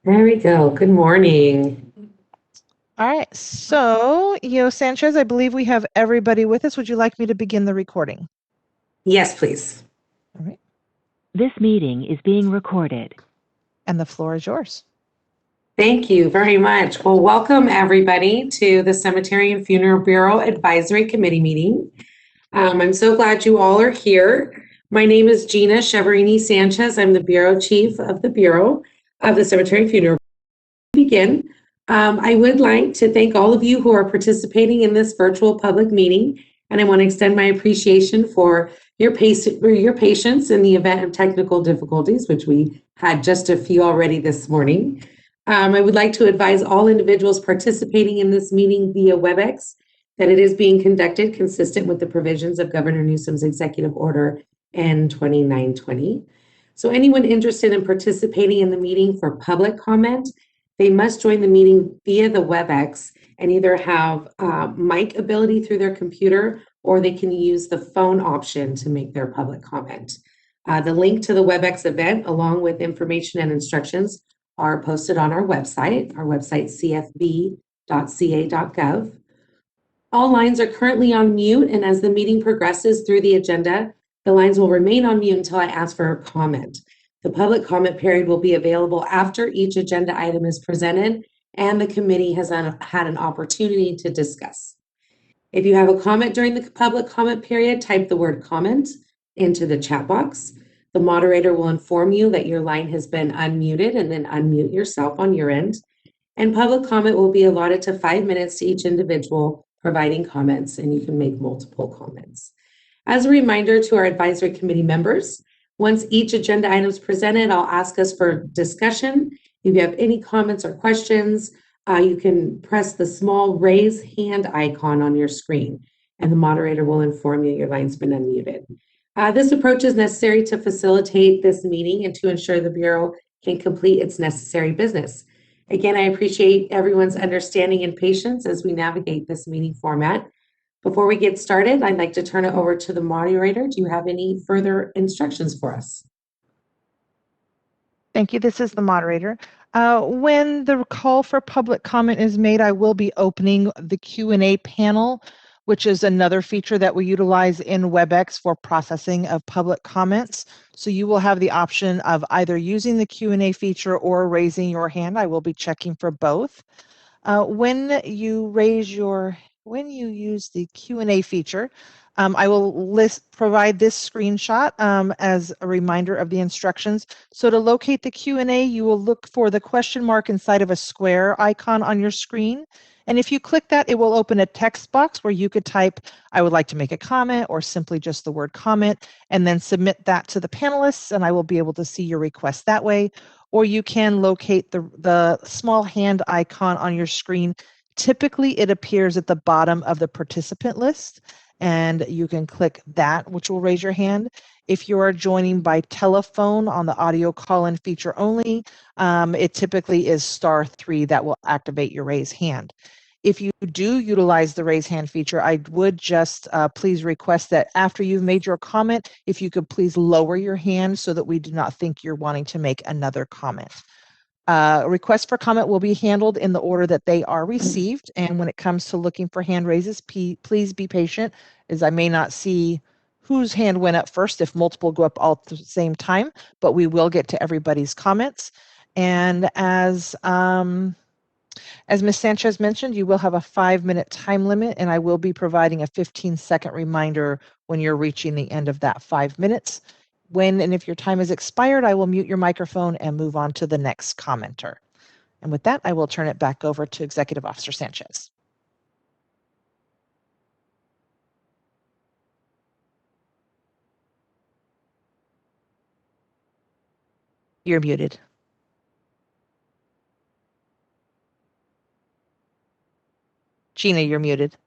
There we go. Good morning. All right, so Sanchez, I believe we have everybody with us. Would you like me to begin the recording? Yes, please. All right, This meeting is being recorded. and the floor is yours. Thank you very much. Well, welcome everybody to the Cemetery and Funeral Bureau Advisory Committee meeting. I'm so glad you all are here. My name is Gina Cheverini Sanchez. I'm the Bureau Chief of the Bureau of the Cemetery and Funeral. To begin, I would like to thank all of you who are participating in this virtual public meeting, and I want to extend my appreciation for your patience in the event of technical difficulties, which we had just a few already this morning. I would like to advise all individuals participating in this meeting via WebEx that it is being conducted consistent with the provisions of Governor Newsom's Executive Order N2920. So anyone interested in participating in the meeting for public comment, they must join the meeting via the WebEx and either have mic ability through their computer, or they can use the phone option to make their public comment. The link to the WebEx event, along with information and instructions, are posted on our website cfb.ca.gov. All lines are currently on mute, and as the meeting progresses through the agenda, the lines will remain on mute until I ask for a comment. The public comment period will be available after each agenda item is presented and the committee has had an opportunity to discuss. If you have a comment during the public comment period, type the word comment into the chat box. The moderator will inform you that your line has been unmuted, and then unmute yourself on your end. And public comment will be allotted to 5 minutes to each individual providing comments, and you can make multiple comments. As a reminder to our advisory committee members, once each agenda item is presented, I'll ask us for discussion. If you have any comments or questions, you can press the small raise hand icon on your screen, and the moderator will inform you your line's been unmuted. This approach is necessary to facilitate this meeting and to ensure the Bureau can complete its necessary business. Again, I appreciate everyone's understanding and patience as we navigate this meeting format. Before we get started, I'd like to turn it over to the moderator. Do you have any further instructions for us? Thank you. This is the moderator. When the call for public comment is made, I will be opening the Q&A panel, which is another feature that we utilize in WebEx for processing of public comments. So you will have the option of either using the Q&A feature or raising your hand. I will be checking for both. When you use the Q&A feature, I will provide this screenshot as a reminder of the instructions. So to locate the Q&A, you will look for the question mark inside of a square icon on your screen. And if you click that, it will open a text box where you could type, I would like to make a comment, or simply just the word comment, and then submit that to the panelists, and I will be able to see your request that way. Or you can locate the small hand icon on your screen. Typically, it appears at the bottom of the participant list, and you can click that, which will raise your hand. If you are joining by telephone on the audio call-in feature only, it typically is *3 that will activate your raise hand. If you do utilize the raise hand feature, I would just please request that after you've made your comment, if you could please lower your hand so that we do not think you're wanting to make another comment. Requests for comment will be handled in the order that they are received. And when it comes to looking for hand raises, please be patient, as I may not see whose hand went up first if multiple go up all at the same time, but we will get to everybody's comments. And as Ms. Sanchez mentioned, you will have a 5-minute time limit, and I will be providing a 15-second reminder when you're reaching the end of that 5 minutes. When and if your time has expired, I will mute your microphone and move on to the next commenter. And with that, I will turn it back over to Executive Officer Sanchez. You're muted. Gina, you're muted.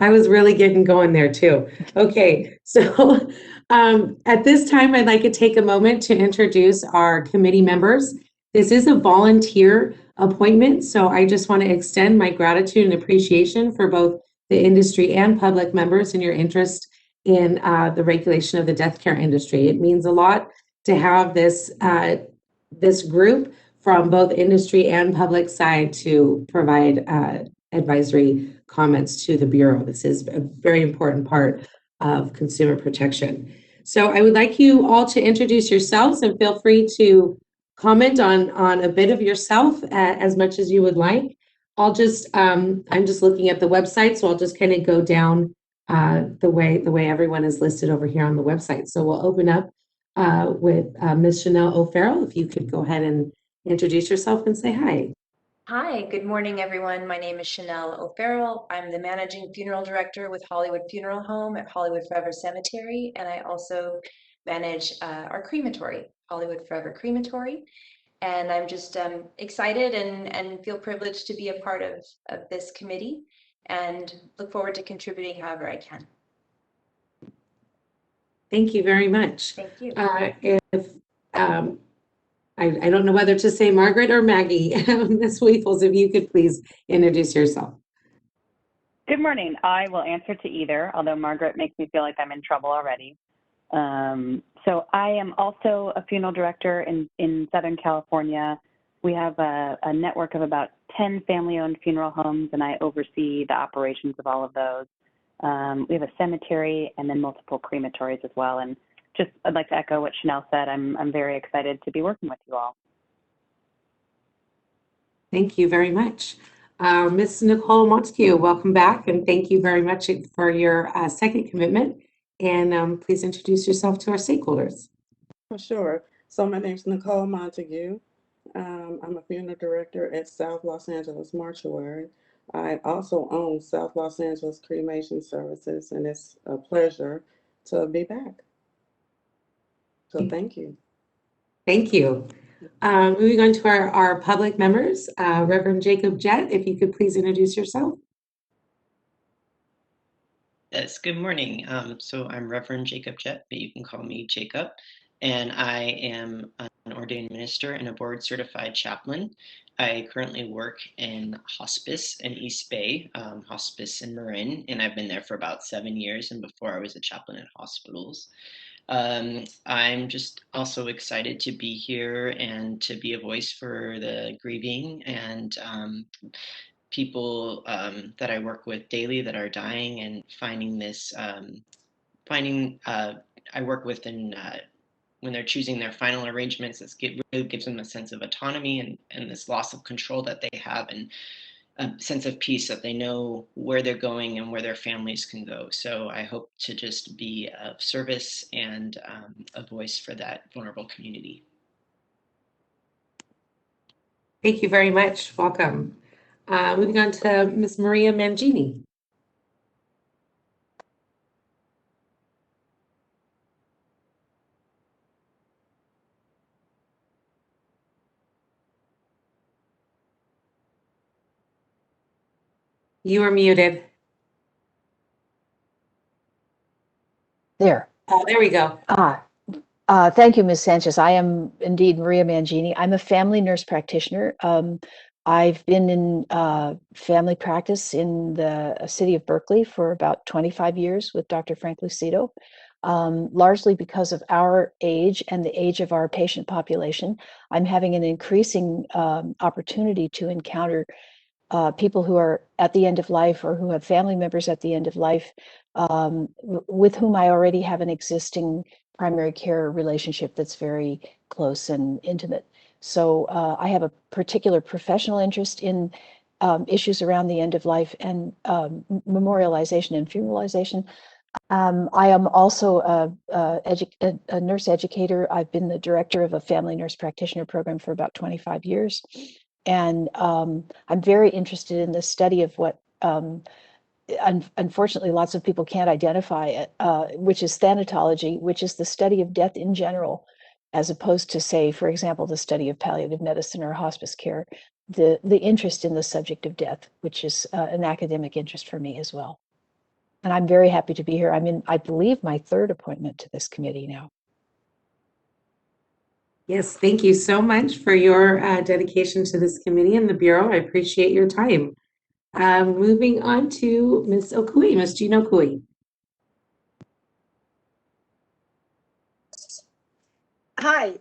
I was really getting going there too. Okay, so at this time, I'd like to take a moment to introduce our committee members. This is a volunteer appointment, so I just want to extend my gratitude and appreciation for both the industry and public members and your interest in the regulation of the death care industry. It means a lot to have this group from both industry and public side to provide advisory comments to the Bureau. This is a very important part of consumer protection. So I would like you all to introduce yourselves and feel free to comment on a bit of yourself as much as you would like. I'm just looking at the website, so I'll just kind of go down the way everyone is listed over here on the website. So we'll open up with Ms. Chanel O'Farrell. If you could go ahead and introduce yourself and say hi. Hi, good morning, everyone. My name is Chanel O'Farrell. I'm the managing funeral director with Hollywood Funeral Home at Hollywood Forever Cemetery, and I also manage our crematory, Hollywood Forever Crematory. And I'm just excited and feel privileged to be a part of this committee and look forward to contributing however I can. Thank you very much. Thank you. I don't know whether to say Margaret or Maggie. Ms. Weefels, if you could please introduce yourself. Good morning. I will answer to either, although Margaret makes me feel like I'm in trouble already. So I am also a funeral director in Southern California. We have a network of about 10 family-owned funeral homes, and I oversee the operations of all of those. We have a cemetery and then multiple crematories as well. And just, I'd like to echo what Chanel said. I'm very excited to be working with you all. Thank you very much. Ms. Nicole Montague, welcome back, and thank you very much for your second commitment. And please introduce yourself to our stakeholders. Sure. So my name's Nicole Montague. I'm a funeral director at South Los Angeles Mortuary. I also own South Los Angeles Cremation Services, and it's a pleasure to be back. So thank you. Thank you. Moving on to our public members, Reverend Jacob Jett, if you could please introduce yourself. Yes, good morning. So I'm Reverend Jacob Jett, but you can call me Jacob, and I am an ordained minister and a board certified chaplain. I currently work in hospice in East Bay, hospice in Marin, and I've been there for about 7 years, and before I was a chaplain at hospitals. I'm just also excited to be here and to be a voice for the grieving and people that I work with daily that are dying and finding this, I work with in when they're choosing their final arrangements, really gives them a sense of autonomy and this loss of control that they have and a sense of peace that they know where they're going and where their families can go. So I hope to just be of service and a voice for that vulnerable community. Thank you very much. Welcome. Moving on to Ms. Maria Mangini. You are muted. There. There we go. Thank you, Ms. Sanchez. I am indeed Maria Mangini. I'm a family nurse practitioner. I've been in family practice in the city of Berkeley for about 25 years with Dr. Frank Lucido, largely because of our age and the age of our patient population. I'm having an increasing opportunity to encounter people who are at the end of life or who have family members at the end of life with whom I already have an existing primary care relationship that's very close and intimate. So I have a particular professional interest in issues around the end of life and memorialization and funeralization. I am also a nurse educator. I've been the director of a family nurse practitioner program for about 25 years. And I'm very interested in the study of what, unfortunately, lots of people can't identify, which is thanatology, which is the study of death in general, as opposed to, say, for example, the study of palliative medicine or hospice care, the interest in the subject of death, which is an academic interest for me as well. And I'm very happy to be here. I'm in, I believe, my third appointment to this committee now. Yes, thank you so much for your dedication to this committee and the Bureau. I appreciate your time. Moving on to Ms. Okui, Ms. Jean Okui. Hi,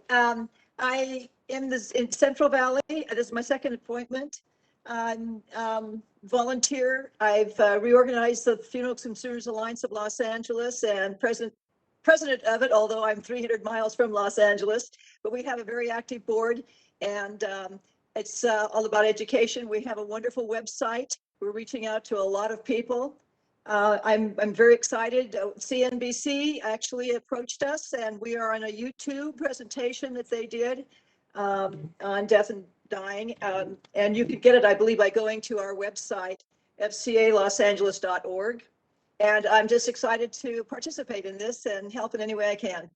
I am in Central Valley. This is my second appointment. I'm volunteer. I've reorganized the Funeral Consumers Alliance of Los Angeles and president of it, although I'm 300 miles from Los Angeles. But we have a very active board, and it's all about education. We have a wonderful website. We're reaching out to a lot of people. I'm very excited. CNBC actually approached us, and we are on a YouTube presentation that they did on death and dying. And you could get it, I believe, by going to our website, fcalosangeles.org. And I'm just excited to participate in this and help in any way I can.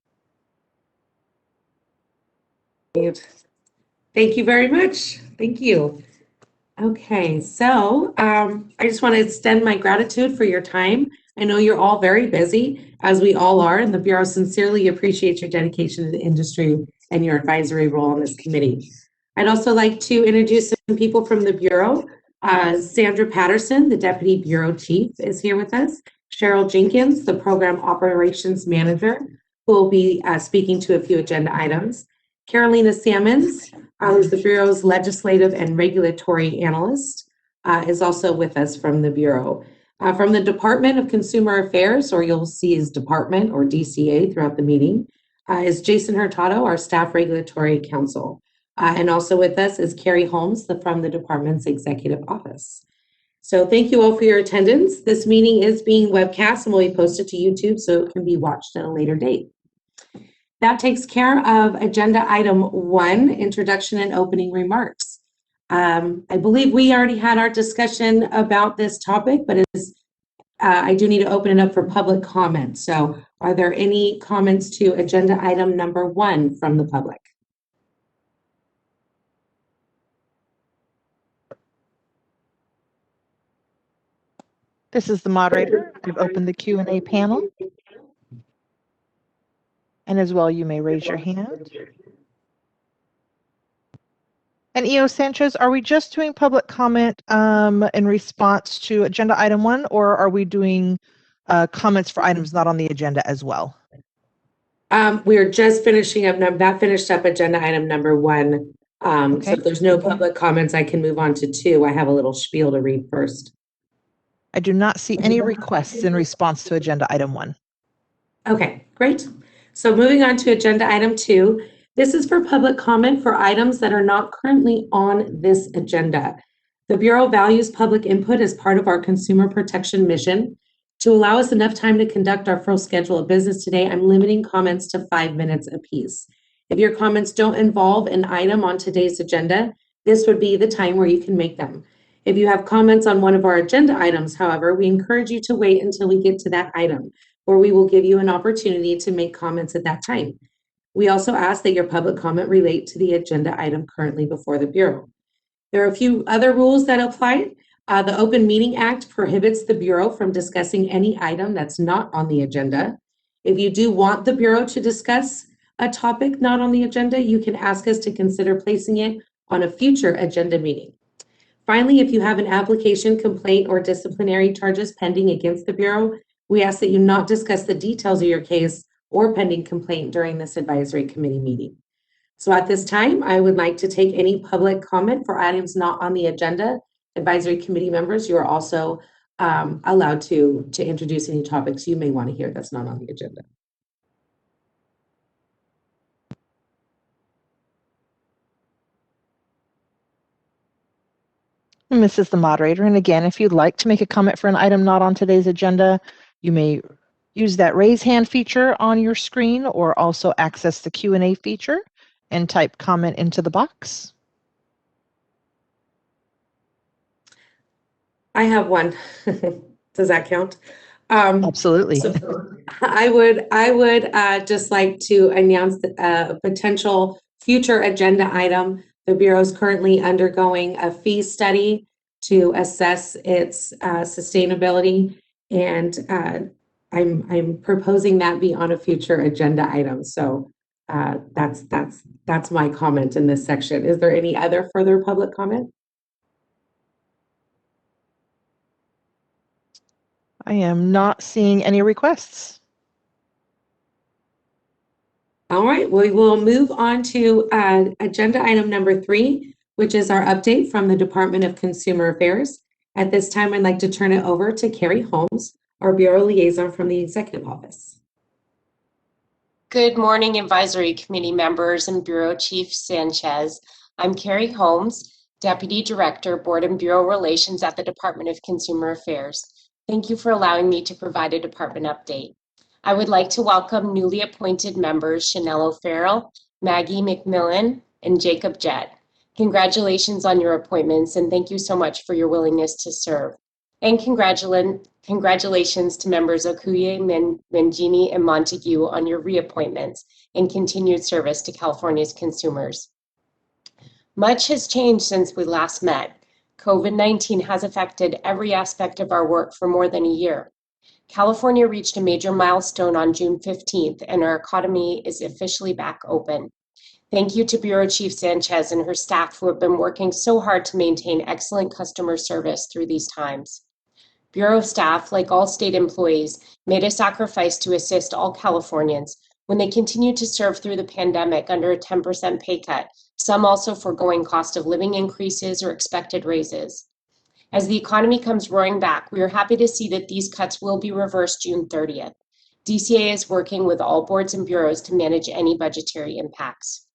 Thank you very much. Thank you. Okay, so I just want to extend my gratitude for your time. I know you're all very busy, as we all are, and the Bureau sincerely appreciates your dedication to the industry and your advisory role on this committee. I'd also like to introduce some people from the Bureau. Sandra Patterson, the Deputy Bureau Chief, is here with us. Cheryl Jenkins, the Program Operations Manager, who will be speaking to a few agenda items. Carolina Sammons, who's the Bureau's Legislative and Regulatory Analyst, is also with us from the Bureau. From the Department of Consumer Affairs, or you'll see his department, or DCA, throughout the meeting, is Jason Hurtado, our Staff Regulatory Counsel. And also with us is Carrie Holmes from the department's Executive Office. So thank you all for your attendance. This meeting is being webcast and will be posted to YouTube so it can be watched at a later date. That takes care of agenda item 1, introduction and opening remarks. I believe we already had our discussion about this topic, but I do need to open it up for public comment. So are there any comments to agenda item number 1 from the public? This is the moderator. I've opened the Q&A panel. And as well, you may raise your hand. And EO Sanchez, are we just doing public comment in response to agenda item 1, or are we doing comments for items not on the agenda as well? We are just finishing up, that finished up agenda item number 1. Okay. So if there's no public comments, I can move on to 2. I have a little spiel to read first. I do not see any requests in response to agenda item 1. Okay, great. So moving on to agenda item 2, this is for public comment for items that are not currently on this agenda. The Bureau values public input as part of our consumer protection mission. To allow us enough time to conduct our full schedule of business today, I'm limiting comments to 5 minutes apiece. If your comments don't involve an item on today's agenda, this would be the time where you can make them. If you have comments on one of our agenda items, however, we encourage you to wait until we get to that item, where we will give you an opportunity to make comments at that time. We also ask that your public comment relate to the agenda item currently before the Bureau. There are a few other rules that apply. The Open Meeting Act prohibits the Bureau from discussing any item that's not on the agenda. If you do want the Bureau to discuss a topic not on the agenda, you can ask us to consider placing it on a future agenda meeting. Finally, if you have an application, complaint, or disciplinary charges pending against the Bureau, we ask that you not discuss the details of your case or pending complaint during this advisory committee meeting. So at this time, I would like to take any public comment for items not on the agenda. Advisory committee members, you are also allowed to introduce any topics you may want to hear that's not on the agenda. And this is the moderator. And again, if you'd like to make a comment for an item not on today's agenda, you may use that raise hand feature on your screen or also access the Q&A feature and type comment into the box. I have one. Does that count? Absolutely. So I would just like to announce a potential future agenda item. The Bureau is currently undergoing a fee study to assess its sustainability, and I'm proposing that be on a future agenda item. So that's my comment in this section. Is there any other further public comment? I am not seeing any requests. All right, we will move on to agenda item number 3, which is our update from the Department of Consumer Affairs. At this time, I'd like to turn it over to Carrie Holmes, our Bureau Liaison from the Executive Office. Good morning, Advisory Committee members and Bureau Chief Sanchez. I'm Carrie Holmes, Deputy Director, Board and Bureau Relations at the Department of Consumer Affairs. Thank you for allowing me to provide a department update. I would like to welcome newly appointed members Chanel O'Farrell, Maggie McMillan, and Jacob Jett. Congratulations on your appointments, and thank you so much for your willingness to serve. And congratulations to members Okuye, Mangini, and Montague on your reappointments and continued service to California's consumers. Much has changed since we last met. COVID-19 has affected every aspect of our work for more than a year. California reached a major milestone on June 15th, and our economy is officially back open. Thank you to Bureau Chief Sanchez and her staff who have been working so hard to maintain excellent customer service through these times. Bureau staff, like all state employees, made a sacrifice to assist all Californians when they continued to serve through the pandemic under a 10% pay cut, some also foregoing cost of living increases or expected raises. As the economy comes roaring back, we are happy to see that these cuts will be reversed June 30th. DCA is working with all boards and bureaus to manage any budgetary impacts.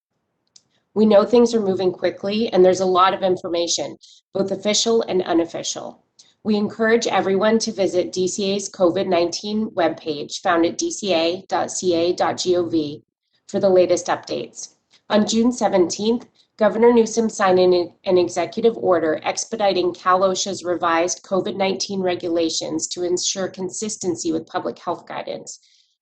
We know things are moving quickly and there's a lot of information, both official and unofficial. We encourage everyone to visit DCA's COVID-19 webpage found at dca.ca.gov for the latest updates. On June 17th, Governor Newsom signed an executive order expediting Cal OSHA's revised COVID-19 regulations to ensure consistency with public health guidance.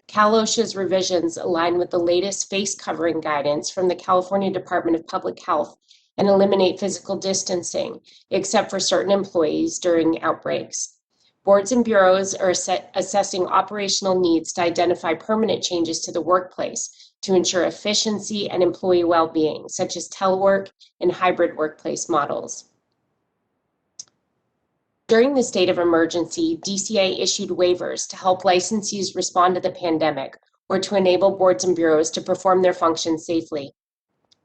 Cal OSHA's revisions align with the latest face covering guidance from the California Department of Public Health and eliminate physical distancing, except for certain employees during outbreaks. Boards and bureaus are assessing operational needs to identify permanent changes to the workplace to ensure efficiency and employee well-being, such as telework and hybrid workplace models. During the state of emergency, DCA issued waivers to help licensees respond to the pandemic or to enable boards and bureaus to perform their functions safely.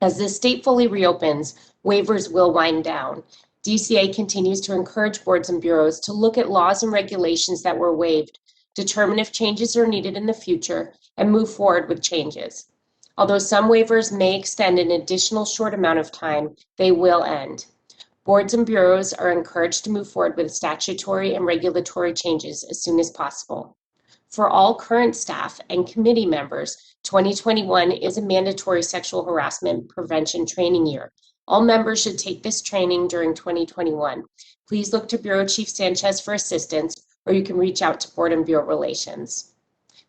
As the state fully reopens, waivers will wind down. DCA continues to encourage boards and bureaus to look at laws and regulations that were waived, determine if changes are needed in the future, and move forward with changes. Although some waivers may extend an additional short amount of time, they will end. Boards and bureaus are encouraged to move forward with statutory and regulatory changes as soon as possible. For all current staff and committee members, 2021 is a mandatory sexual harassment prevention training year. All members should take this training during 2021. Please look to Bureau Chief Sanchez for assistance, or you can reach out to Board and Bureau Relations.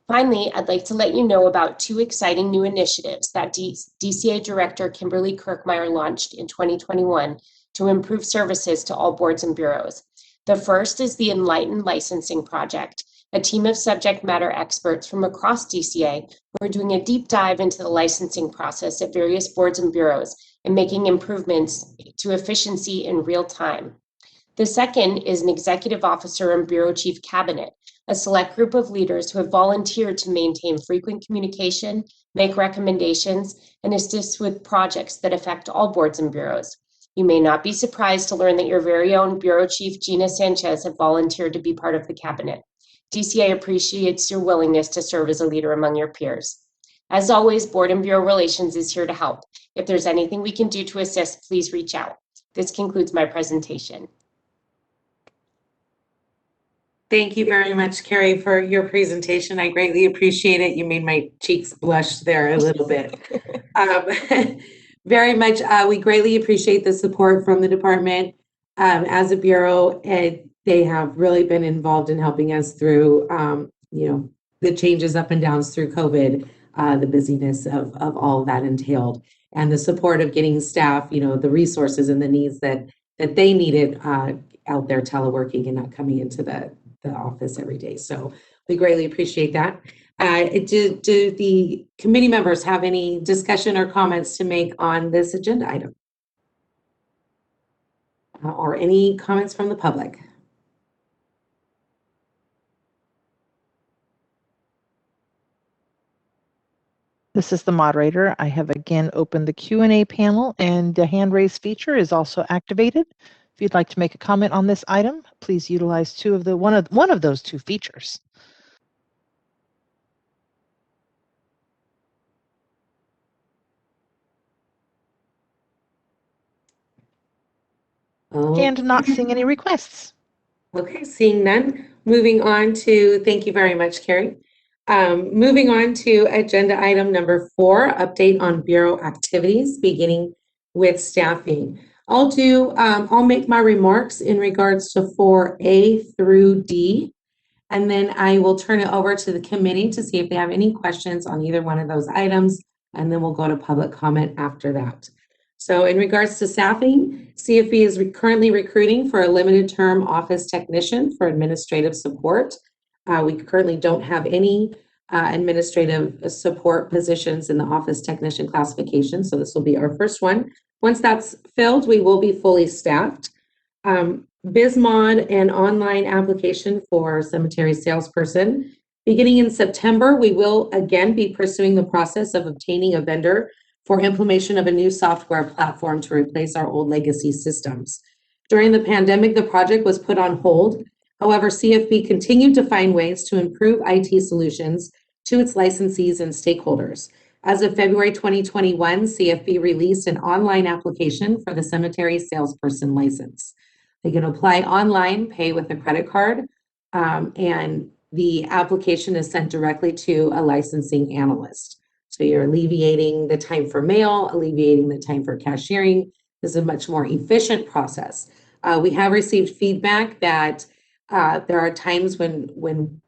Finally, I'd like to let you know about 2 exciting new initiatives that DCA Director Kimberly Kirkmeyer launched in 2021 to improve services to all boards and bureaus. The first is the Enlightened Licensing Project, a team of subject matter experts from across DCA who are doing a deep dive into the licensing process at various boards and bureaus and making improvements to efficiency in real time. The second is an executive officer and bureau chief cabinet, a select group of leaders who have volunteered to maintain frequent communication, make recommendations, and assist with projects that affect all boards and bureaus. You may not be surprised to learn that your very own Bureau Chief Gina Sanchez have volunteered to be part of the cabinet. DCA appreciates your willingness to serve as a leader among your peers. As always, Board and Bureau Relations is here to help. If there's anything we can do to assist, please reach out. This concludes my presentation. Thank you very much, Carrie, for your presentation. I greatly appreciate it. You made my cheeks blush there a little bit. Very much, we greatly appreciate the support from the department. As a bureau, they have really been involved in helping us through, the changes up and downs through COVID, the busyness of all that entailed, and the support of getting staff, the resources and the needs that they needed out there teleworking and not coming into the office every day. So we greatly appreciate that. Do the committee members have any discussion or comments to make on this agenda item? Or any comments from the public? This is the moderator. I have again opened the Q&A panel, and the hand raise feature is also activated. If you'd like to make a comment on this item, please utilize one of those two features. And not seeing any requests. Okay, seeing none. Moving on to, thank you very much, Carrie. Moving on to agenda item number 4, update on Bureau activities, beginning with staffing. I'll make my remarks in regards to 4A through D, and then I will turn it over to the committee to see if they have any questions on either one of those items, and then we'll go to public comment after that. So in regards to staffing, CFB is currently recruiting for a limited term office technician for administrative support. We currently don't have any administrative support positions in the office technician classification, so this will be our first one. Once that's filled, we will be fully staffed. BizMod and online application for cemetery salesperson. Beginning in September, we will again be pursuing the process of obtaining a vendor for implementation of a new software platform to replace our old legacy systems. During the pandemic, the project was put on hold. However, CFB continued to find ways to improve IT solutions to its licensees and stakeholders. As of February 2021, CFB released an online application for the cemetery salesperson license. They can apply online, pay with a credit card, and the application is sent directly to a licensing analyst. So you're alleviating the time for mail, alleviating the time for cashiering. This is a much more efficient process. We have received feedback that there are times when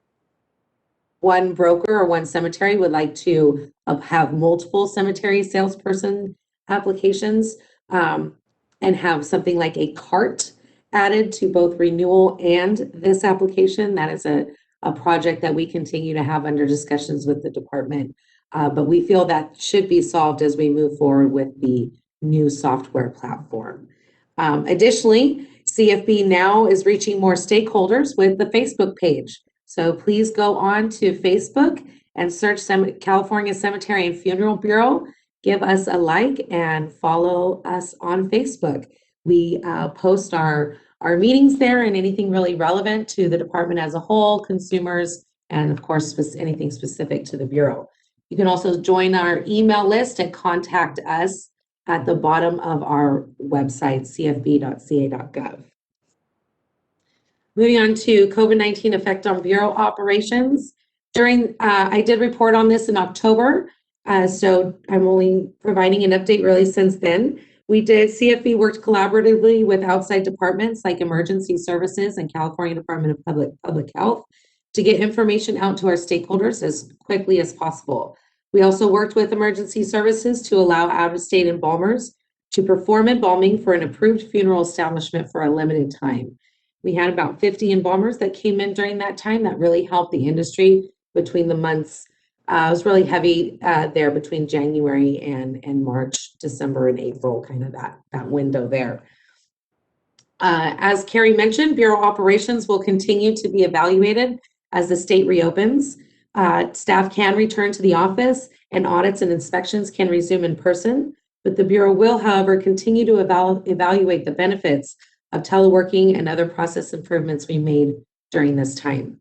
one broker or one cemetery would like to have multiple cemetery salesperson applications and have something like a cart added to both renewal and this application. That is a project that we continue to have under discussions with the department. But we feel that should be solved as we move forward with the new software platform. Additionally, CFB now is reaching more stakeholders with the Facebook page. So please go on to Facebook and search California Cemetery and Funeral Bureau. Give us a like and follow us on Facebook. We post our meetings there and anything really relevant to the department as a whole, consumers, and of course, anything specific to the Bureau. You can also join our email list and contact us at the bottom of our website, cfb.ca.gov. Moving on to COVID-19 effect on Bureau operations. I did report on this in October, so I'm only providing an update really since then. CFB worked collaboratively with outside departments like Emergency Services and California Department of Public Health to get information out to our stakeholders as quickly as possible. We also worked with Emergency Services to allow out-of-state embalmers to perform embalming for an approved funeral establishment for a limited time. We had about 50 embalmers that came in during that time. That really helped the industry between the months. It was really heavy there between January and March, December and April, kind of that window there. As Carrie mentioned, Bureau operations will continue to be evaluated as the state reopens. Staff can return to the office and audits and inspections can resume in person, but the Bureau will, however, continue to evaluate the benefits of teleworking and other process improvements we made during this time.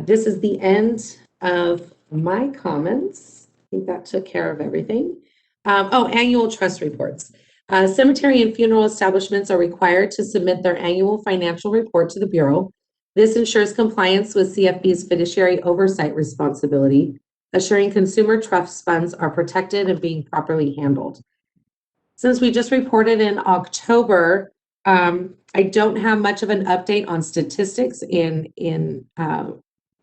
This is the end of my comments. I think that took care of everything. Annual trust reports. Cemetery and funeral establishments are required to submit their annual financial report to the Bureau. This ensures compliance with CFB's fiduciary oversight responsibility, assuring consumer trust funds are protected and being properly handled. Since we just reported in October, I don't have much of an update on statistics in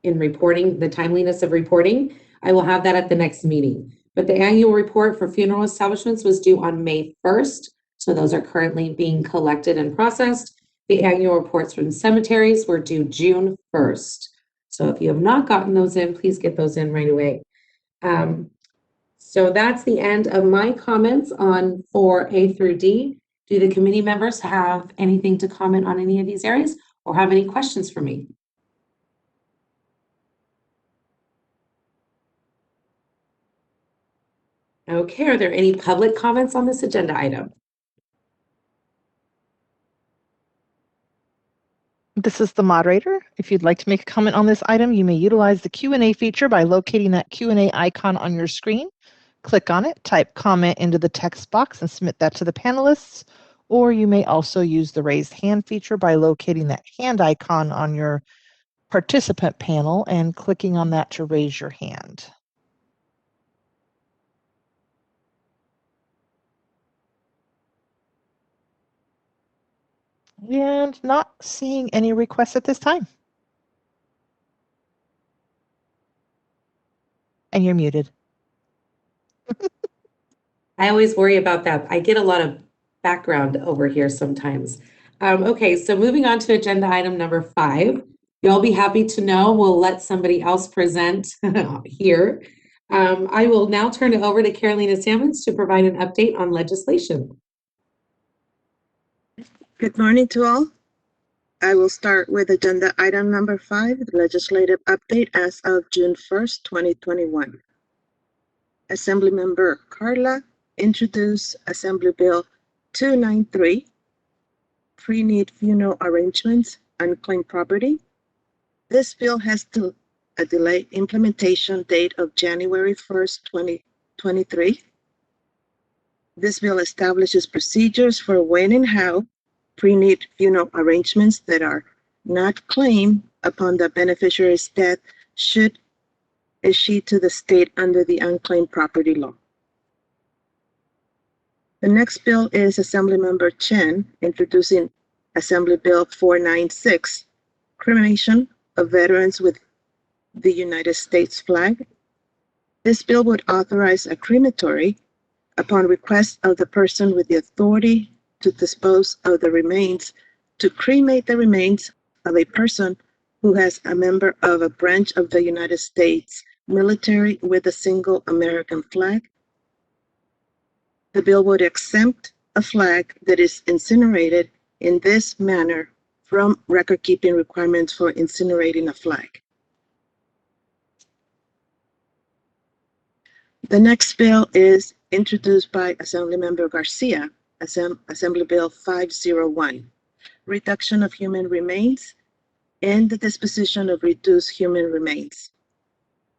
reporting, the timeliness of reporting. I will have that at the next meeting. But the annual report for funeral establishments was due on May 1st. So those are currently being collected and processed. The annual reports from cemeteries were due June 1st. So if you have not gotten those in, please get those in right away. So that's the end of my comments on 4A through D. Do the committee members have anything to comment on any of these areas or have any questions for me? Okay, are there any public comments on this agenda item? This is the moderator. If you'd like to make a comment on this item, you may utilize the Q&A feature by locating that Q&A icon on your screen. Click on it, type comment into the text box, and submit that to the panelists. Or you may also use the raised hand feature by locating that hand icon on your participant panel and clicking on that to raise your hand. And not seeing any requests at this time. And you're muted. I always worry about that. I get a lot of background over here sometimes. Okay, so moving on to agenda item number 5. You'll be happy to know we'll let somebody else present here. I will now turn it over to Carolina Sammons to provide an update on legislation. Good morning to all. I will start with agenda item number 5, the legislative update as of June 1st, 2021. Assemblymember Carla introduced Assembly Bill 293, Pre-Need Funeral Arrangements, Unclaimed Property. This bill has a delayed implementation date of January 1st, 2023. This bill establishes procedures for when and how pre-need funeral arrangements that are not claimed upon the beneficiary's death should issue to the state under the unclaimed property law. The next bill is Assemblymember Chen introducing Assembly Bill 496, Cremation of Veterans with the United States flag. This bill would authorize a crematory upon request of the person with the authority to dispose of the remains to cremate the remains of a person who has a member of a branch of the United States military with a single American flag. The bill would exempt a flag that is incinerated in this manner from record-keeping requirements for incinerating a flag. The next bill is introduced by Assemblymember Garcia, Assembly Bill 501, Reduction of Human Remains and the Disposition of Reduced Human Remains.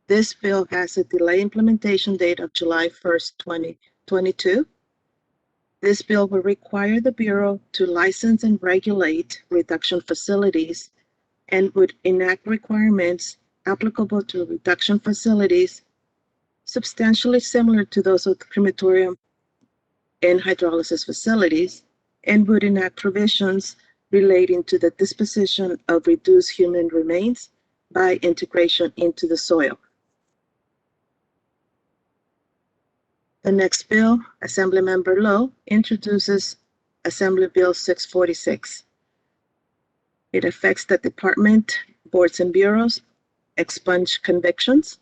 This bill has a delayed implementation date of July 1st, 2022. This bill will require the Bureau to license and regulate reduction facilities and would enact requirements applicable to reduction facilities substantially similar to those of the crematorium and hydrolysis facilities, and would enact provisions relating to the disposition of reduced human remains by integration into the soil. The next bill, Assemblymember Lowe, introduces Assembly Bill 646. It affects the department, boards, and bureaus, expunge convictions.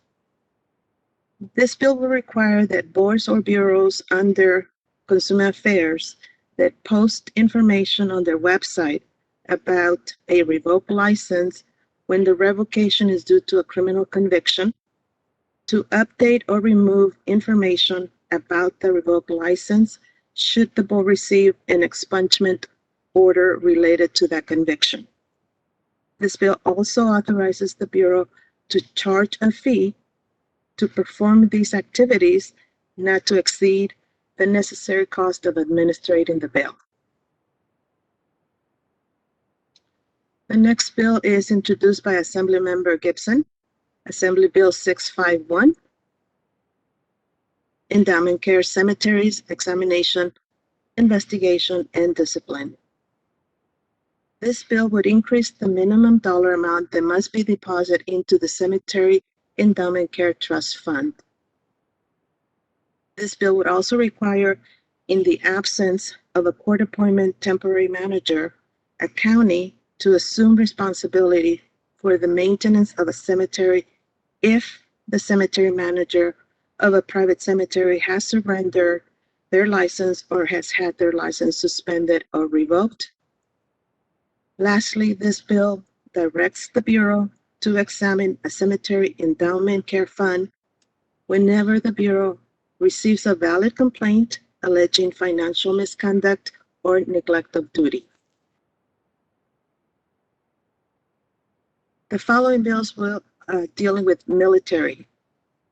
This bill will require that boards or bureaus under Consumer Affairs that post information on their website about a revoked license when the revocation is due to a criminal conviction, to update or remove information about the revoked license should the board receive an expungement order related to that conviction. This bill also authorizes the Bureau to charge a fee to perform these activities not to exceed the necessary cost of administrating the bill. The next bill is introduced by Assemblymember Gibson, Assembly Bill 651, Endowment Care Cemeteries, Examination, Investigation, and Discipline. This bill would increase the minimum dollar amount that must be deposited into the Cemetery Endowment Care Trust Fund. This bill would also require, in the absence of a court-appointed temporary manager, a county to assume responsibility for the maintenance of a cemetery if the cemetery manager of a private cemetery has surrendered their license or has had their license suspended or revoked. Lastly, this bill directs the Bureau to examine a cemetery endowment care fund whenever the Bureau receives a valid complaint alleging financial misconduct or neglect of duty. The following bills will dealing with military.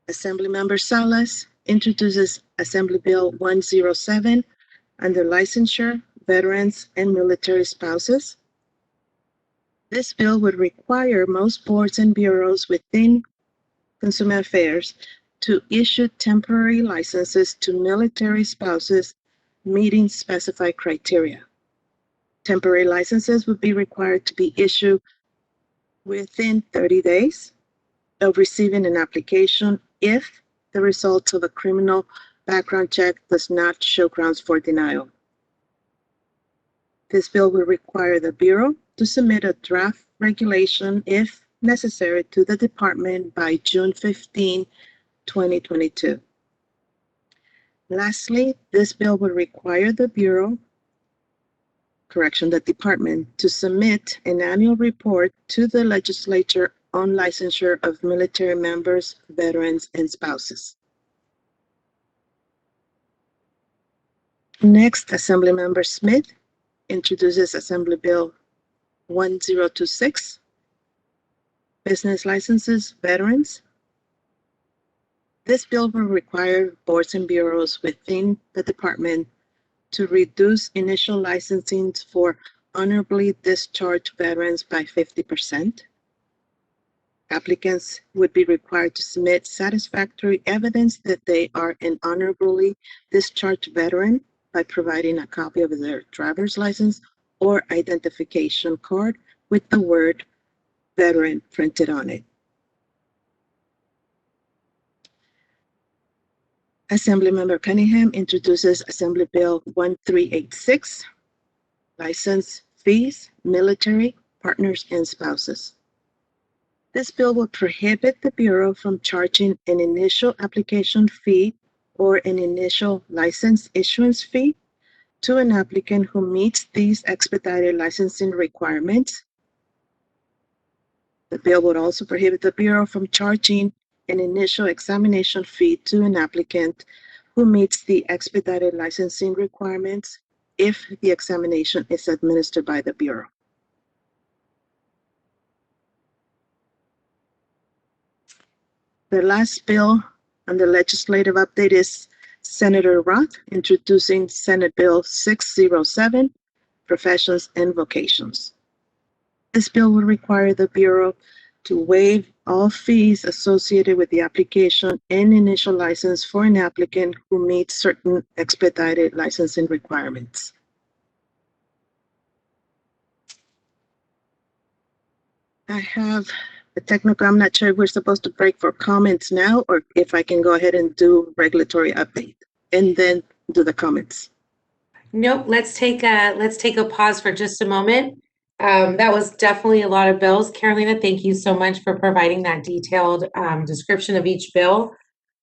Assemblymember Salas introduces Assembly Bill 107 under licensure, veterans, and military spouses. This bill would require most boards and bureaus within Consumer Affairs to issue temporary licenses to military spouses meeting specified criteria. Temporary licenses would be required to be issued within 30 days of receiving an application if the results of a criminal background check does not show grounds for denial. This bill will require the Bureau to submit a draft regulation, if necessary, to the Department by June 15, 2022. Lastly, this bill will require the Department to submit an annual report to the legislature on licensure of military members, veterans, and spouses. Next, Assemblymember Smith introduces Assembly Bill 1026, business licenses, veterans. This bill will require boards and bureaus within the department to reduce initial licensing for honorably discharged veterans by 50%. Applicants would be required to submit satisfactory evidence that they are an honorably discharged veteran by providing a copy of their driver's license or identification card with the word veteran printed on it. Assemblymember Cunningham introduces Assembly Bill 1386, license fees, military, partners, and spouses. This bill will prohibit the Bureau from charging an initial application fee or an initial license issuance fee to an applicant who meets these expedited licensing requirements. The bill would also prohibit the Bureau from charging an initial examination fee to an applicant who meets the expedited licensing requirements if the examination is administered by the Bureau. The last bill on the legislative update is Senator Roth introducing Senate Bill 607, Professions and Vocations. This bill will require the Bureau to waive all fees associated with the application and initial license for an applicant who meets certain expedited licensing requirements. I have a technical, I'm not sure if we're supposed to break for comments now or if I can go ahead and do regulatory update and then do the comments. Nope, let's take a pause for just a moment. That was definitely a lot of bills. Carolina, thank you so much for providing that detailed description of each bill.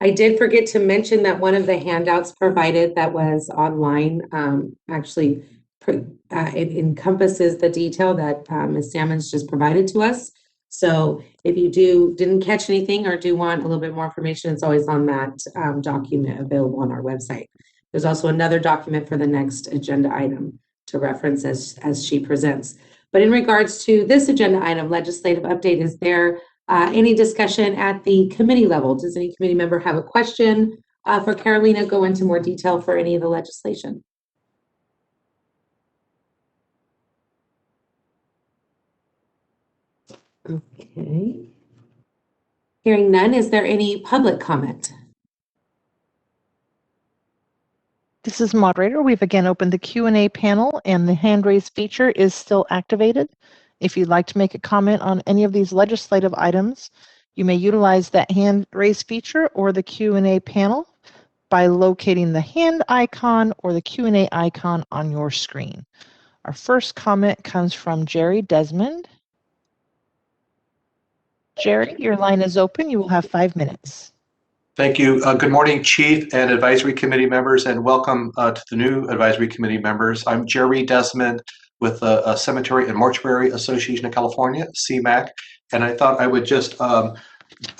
I did forget to mention that one of the handouts provided that was online actually it encompasses the detail that Ms. Salmons just provided to us. So if you didn't catch anything or do want a little bit more information, it's always on that document available on our website. There's also another document for the next agenda item to reference as she presents. But in regards to this agenda item, legislative update, is there any discussion at the committee level? Does any committee member have a question for Carolina? Go into more detail for any of the legislation. Okay. Hearing none, is there any public comment? This is moderator. We've again opened the Q&A panel and the hand raise feature is still activated. If you'd like to make a comment on any of these legislative items, you may utilize that hand raise feature or the Q&A panel by locating the hand icon or the Q&A icon on your screen. Our first comment comes from Jerry Desmond. Jerry, your line is open. You will have 5 minutes. Thank you. Good morning, Chief and Advisory Committee members, and welcome to the new Advisory Committee members. I'm Jerry Desmond with the Cemetery and Mortuary Association of California, CMAC, and I thought I would just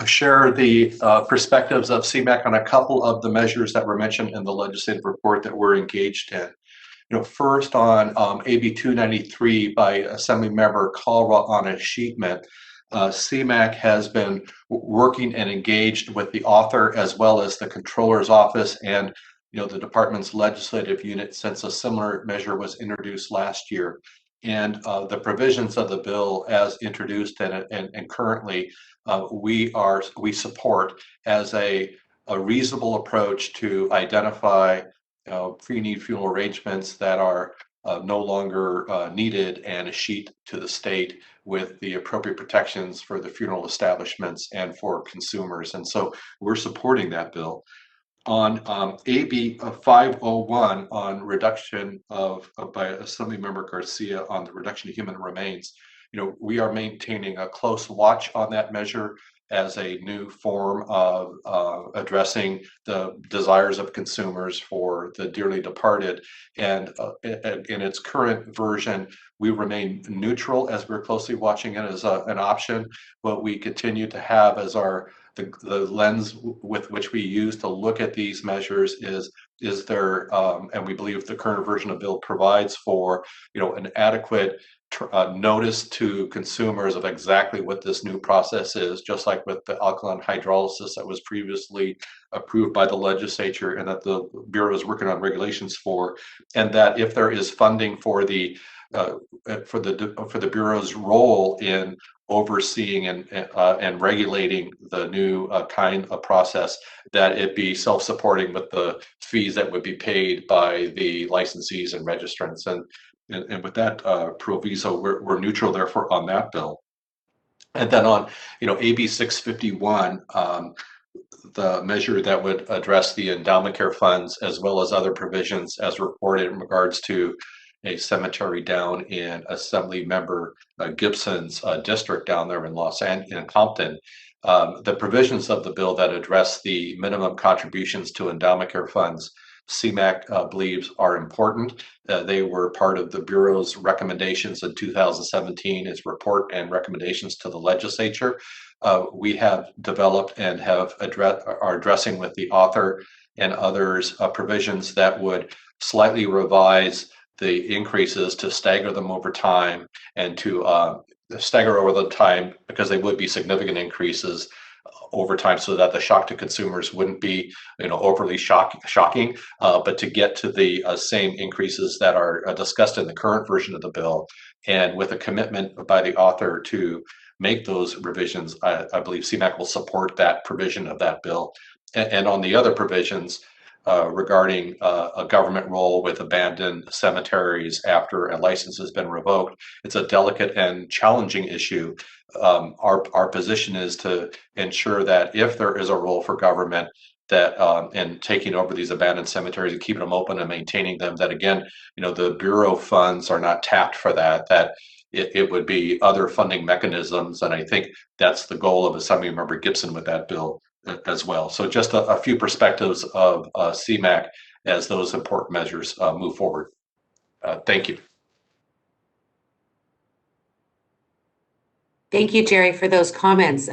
share the perspectives of CMAC on a couple of the measures that were mentioned in the legislative report that we're engaged in. First on AB 293 by Assemblymember Caldwell on achievement, CMAC has been working and engaged with the author as well as the Controller's Office and the department's legislative unit since a similar measure was introduced last year. And the provisions of the bill as introduced and currently we support as a reasonable approach to identify pre-need funeral arrangements that are no longer needed and a sheet to the state with the appropriate protections for the funeral establishments and for consumers. And so we're supporting that bill. On AB 501 on reduction by Assemblymember Garcia on the reduction of human remains, we are maintaining a close watch on that measure as a new form of addressing the desires of consumers for the dearly departed. And in its current version, we remain neutral as we're closely watching it as an option. What we continue to have as the lens with which we use to look at these measures is there, and we believe the current version of bill provides for, an adequate notice to consumers of exactly what this new process is, just like with the alkaline hydrolysis that was previously approved by the legislature and that the Bureau is working on regulations for, and that if there is funding for the Bureau's role in overseeing and regulating the new kind of process, that it be self-supporting with the fees that would be paid by the licensees and registrants. And with that proviso, we're neutral therefore on that bill. And then on AB 651, the measure that would address the endowment care funds as well as other provisions as reported in regards to a cemetery down in Assemblymember Gibson's district down there in Compton. The provisions of the bill that address the minimum contributions to endowment care funds, CMAC believes are important. They were part of the Bureau's recommendations in 2017, its report and recommendations to the legislature. We have developed and are addressing with the author and others provisions that would slightly revise the increases to stagger them over time and to stagger over the time because they would be significant increases over time so that the shock to consumers wouldn't be overly shocking, but to get to the same increases that are discussed in the current version of the bill. And with a commitment by the author to make those revisions, I believe CMAC will support that provision of that bill. And on the other provisions, regarding a government role with abandoned cemeteries after a license has been revoked. It's a delicate and challenging issue. Our position is to ensure that if there is a role for government that in taking over these abandoned cemeteries and keeping them open and maintaining them, that again, the Bureau funds are not tapped for that, that it would be other funding mechanisms. And I think that's the goal of Assemblymember Gibson with that bill as well. So just a few perspectives of CMAC as those important measures move forward. Thank you. Thank you, Jerry, for those comments.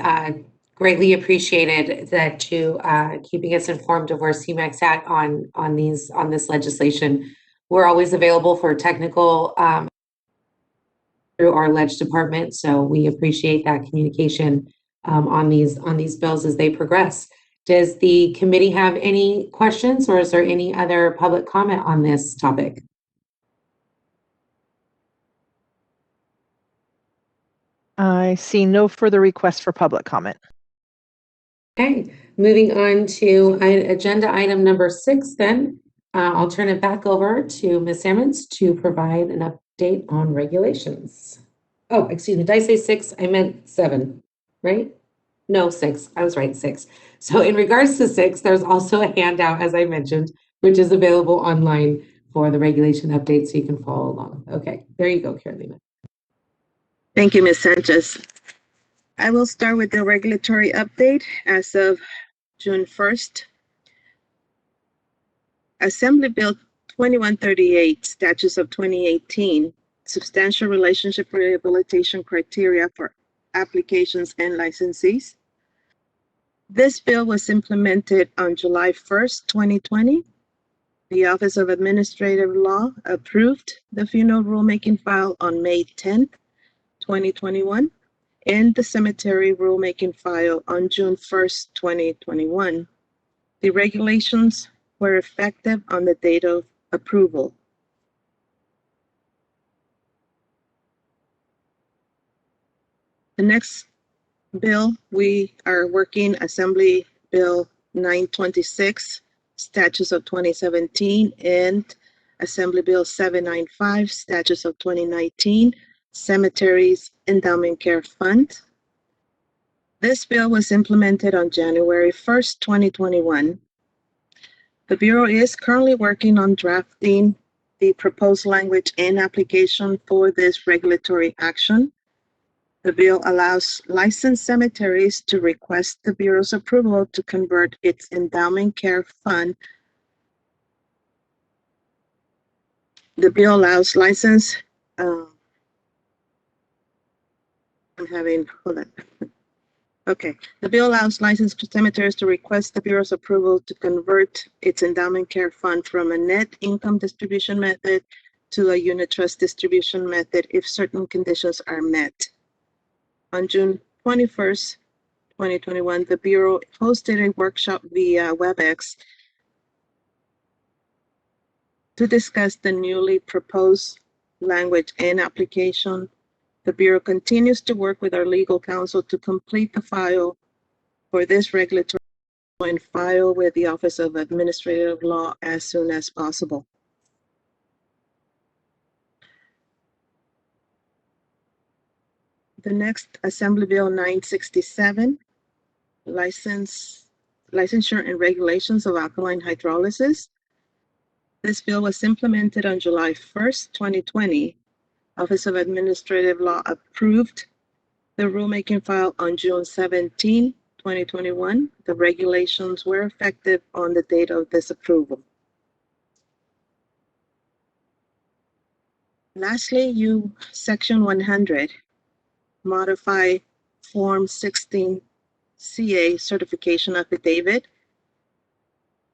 Greatly appreciated that you keeping us informed of where CMAC's at on this legislation. We're always available for technical through our ledge department, so we appreciate that communication on these bills as they progress. Does the committee have any questions, or is there any other public comment on this topic? I see no further requests for public comment. Okay, moving on to agenda item number 6 then. I'll turn it back over to Ms. Sammons to provide an update on regulations. Oh, excuse me, did I say 6? I meant 7, right? No, 6. I was right, 6. So in regards to 6, there's also a handout, as I mentioned, which is available online for the regulation update, so you can follow along. Okay, there you go, Carolina. Thank you, Ms. Sanchez. I will start with the regulatory update as of June 1st. Assembly Bill 2138, Statutes of 2018, Substantial Relationship Rehabilitation Criteria for Applications and Licensees. This bill was implemented on July 1st, 2020. The Office of Administrative Law approved the funeral rulemaking file on May 10th, 2021, and the cemetery rulemaking file on June 1st, 2021. The regulations were effective on the date of approval. The next bill we are working, Assembly Bill 926, Statutes of 2017, and Assembly Bill 795, Statutes of 2019, Cemeteries Endowment Care Fund. This bill was implemented on January 1st, 2021. The Bureau is currently working on drafting the proposed language and application for this regulatory action. The bill allows licensed cemeteries to request the Bureau's approval to convert its endowment care fund. The bill allows licensed, hold on. Okay, the bill allows licensed cemeteries to request the Bureau's approval to convert its endowment care fund from a net income distribution method to a unit trust distribution method if certain conditions are met. On June 21st, 2021, the Bureau hosted a workshop via WebEx to discuss the newly proposed language and application. The Bureau continues to work with our legal counsel to complete the file for this regulatory and file with the Office of Administrative Law as soon as possible. The next, Assembly Bill 967, Licensure and Regulations of Alkaline Hydrolysis. This bill was implemented on July 1st, 2020. Office of Administrative Law approved the rulemaking file on June 17, 2021. The regulations were effective on the date of this approval. Lastly, Section 100, modify Form 16CA certification affidavit.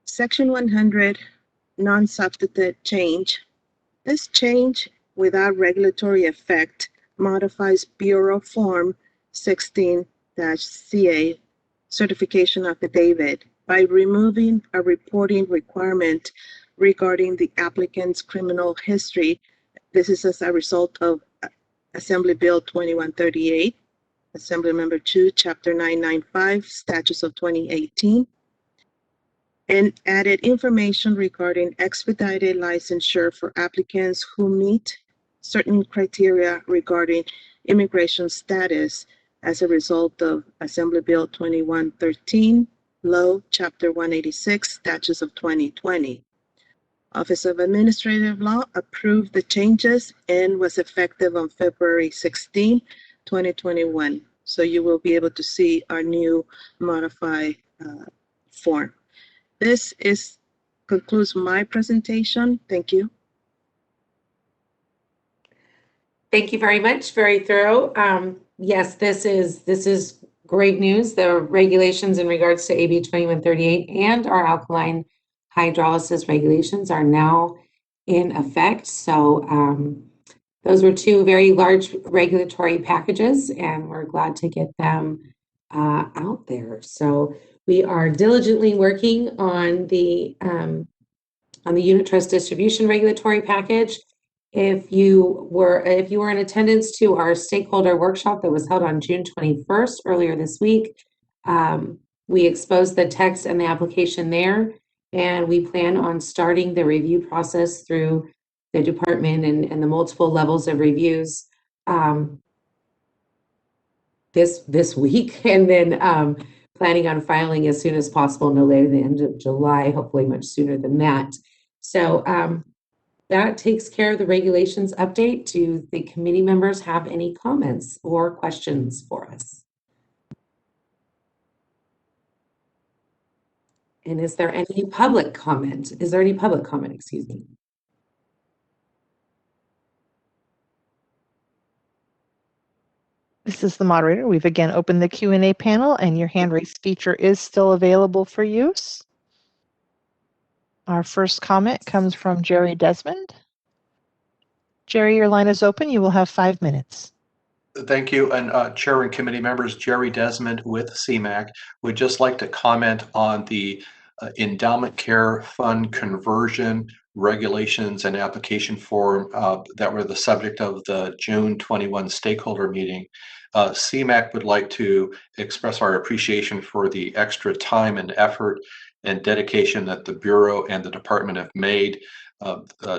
Section 100, non-substantive change. This change, without regulatory effect, modifies Bureau Form 16-CA certification affidavit by removing a reporting requirement regarding the applicant's criminal history. This is as a result of Assembly Bill 2138, Assembly Member 2, Chapter 995, Statutes of 2018, and added information regarding expedited licensure for applicants who meet certain criteria regarding immigration status as a result of Assembly Bill 2113, Law, Chapter 186, Statutes of 2020. Office of Administrative Law approved the changes and was effective on February 16, 2021. So you will be able to see our new modified form. This concludes my presentation. Thank you. Thank you very much. Very thorough. Yes, this is great news. The regulations in regards to AB 2138 and our alkaline hydrolysis regulations are now in effect. So those were two very large regulatory packages, and we're glad to get them out there. So we are diligently working on the unit trust distribution regulatory package. If you were in attendance to our stakeholder workshop that was held on June 21st, earlier this week, we exposed the text and the application there, and we plan on starting the review process through the department and the multiple levels of reviews this week, and then planning on filing as soon as possible, no later than the end of July, hopefully much sooner than that. So that takes care of the regulations update. Do the committee members have any comments or questions for us? And is there any public comment? Is there any public comment, excuse me? This is the moderator. We've again opened the Q&A panel, and your hand raise feature is still available for use. Our first comment comes from Jerry Desmond. Jerry, your line is open. You will have 5 minutes. Thank you. And Chair and committee members, Jerry Desmond with CMAC would just like to comment on the endowment care fund conversion regulations and application form that were the subject of the June 21 stakeholder meeting. CMAC would like to express our appreciation for the extra time and effort and dedication that the Bureau and the department have made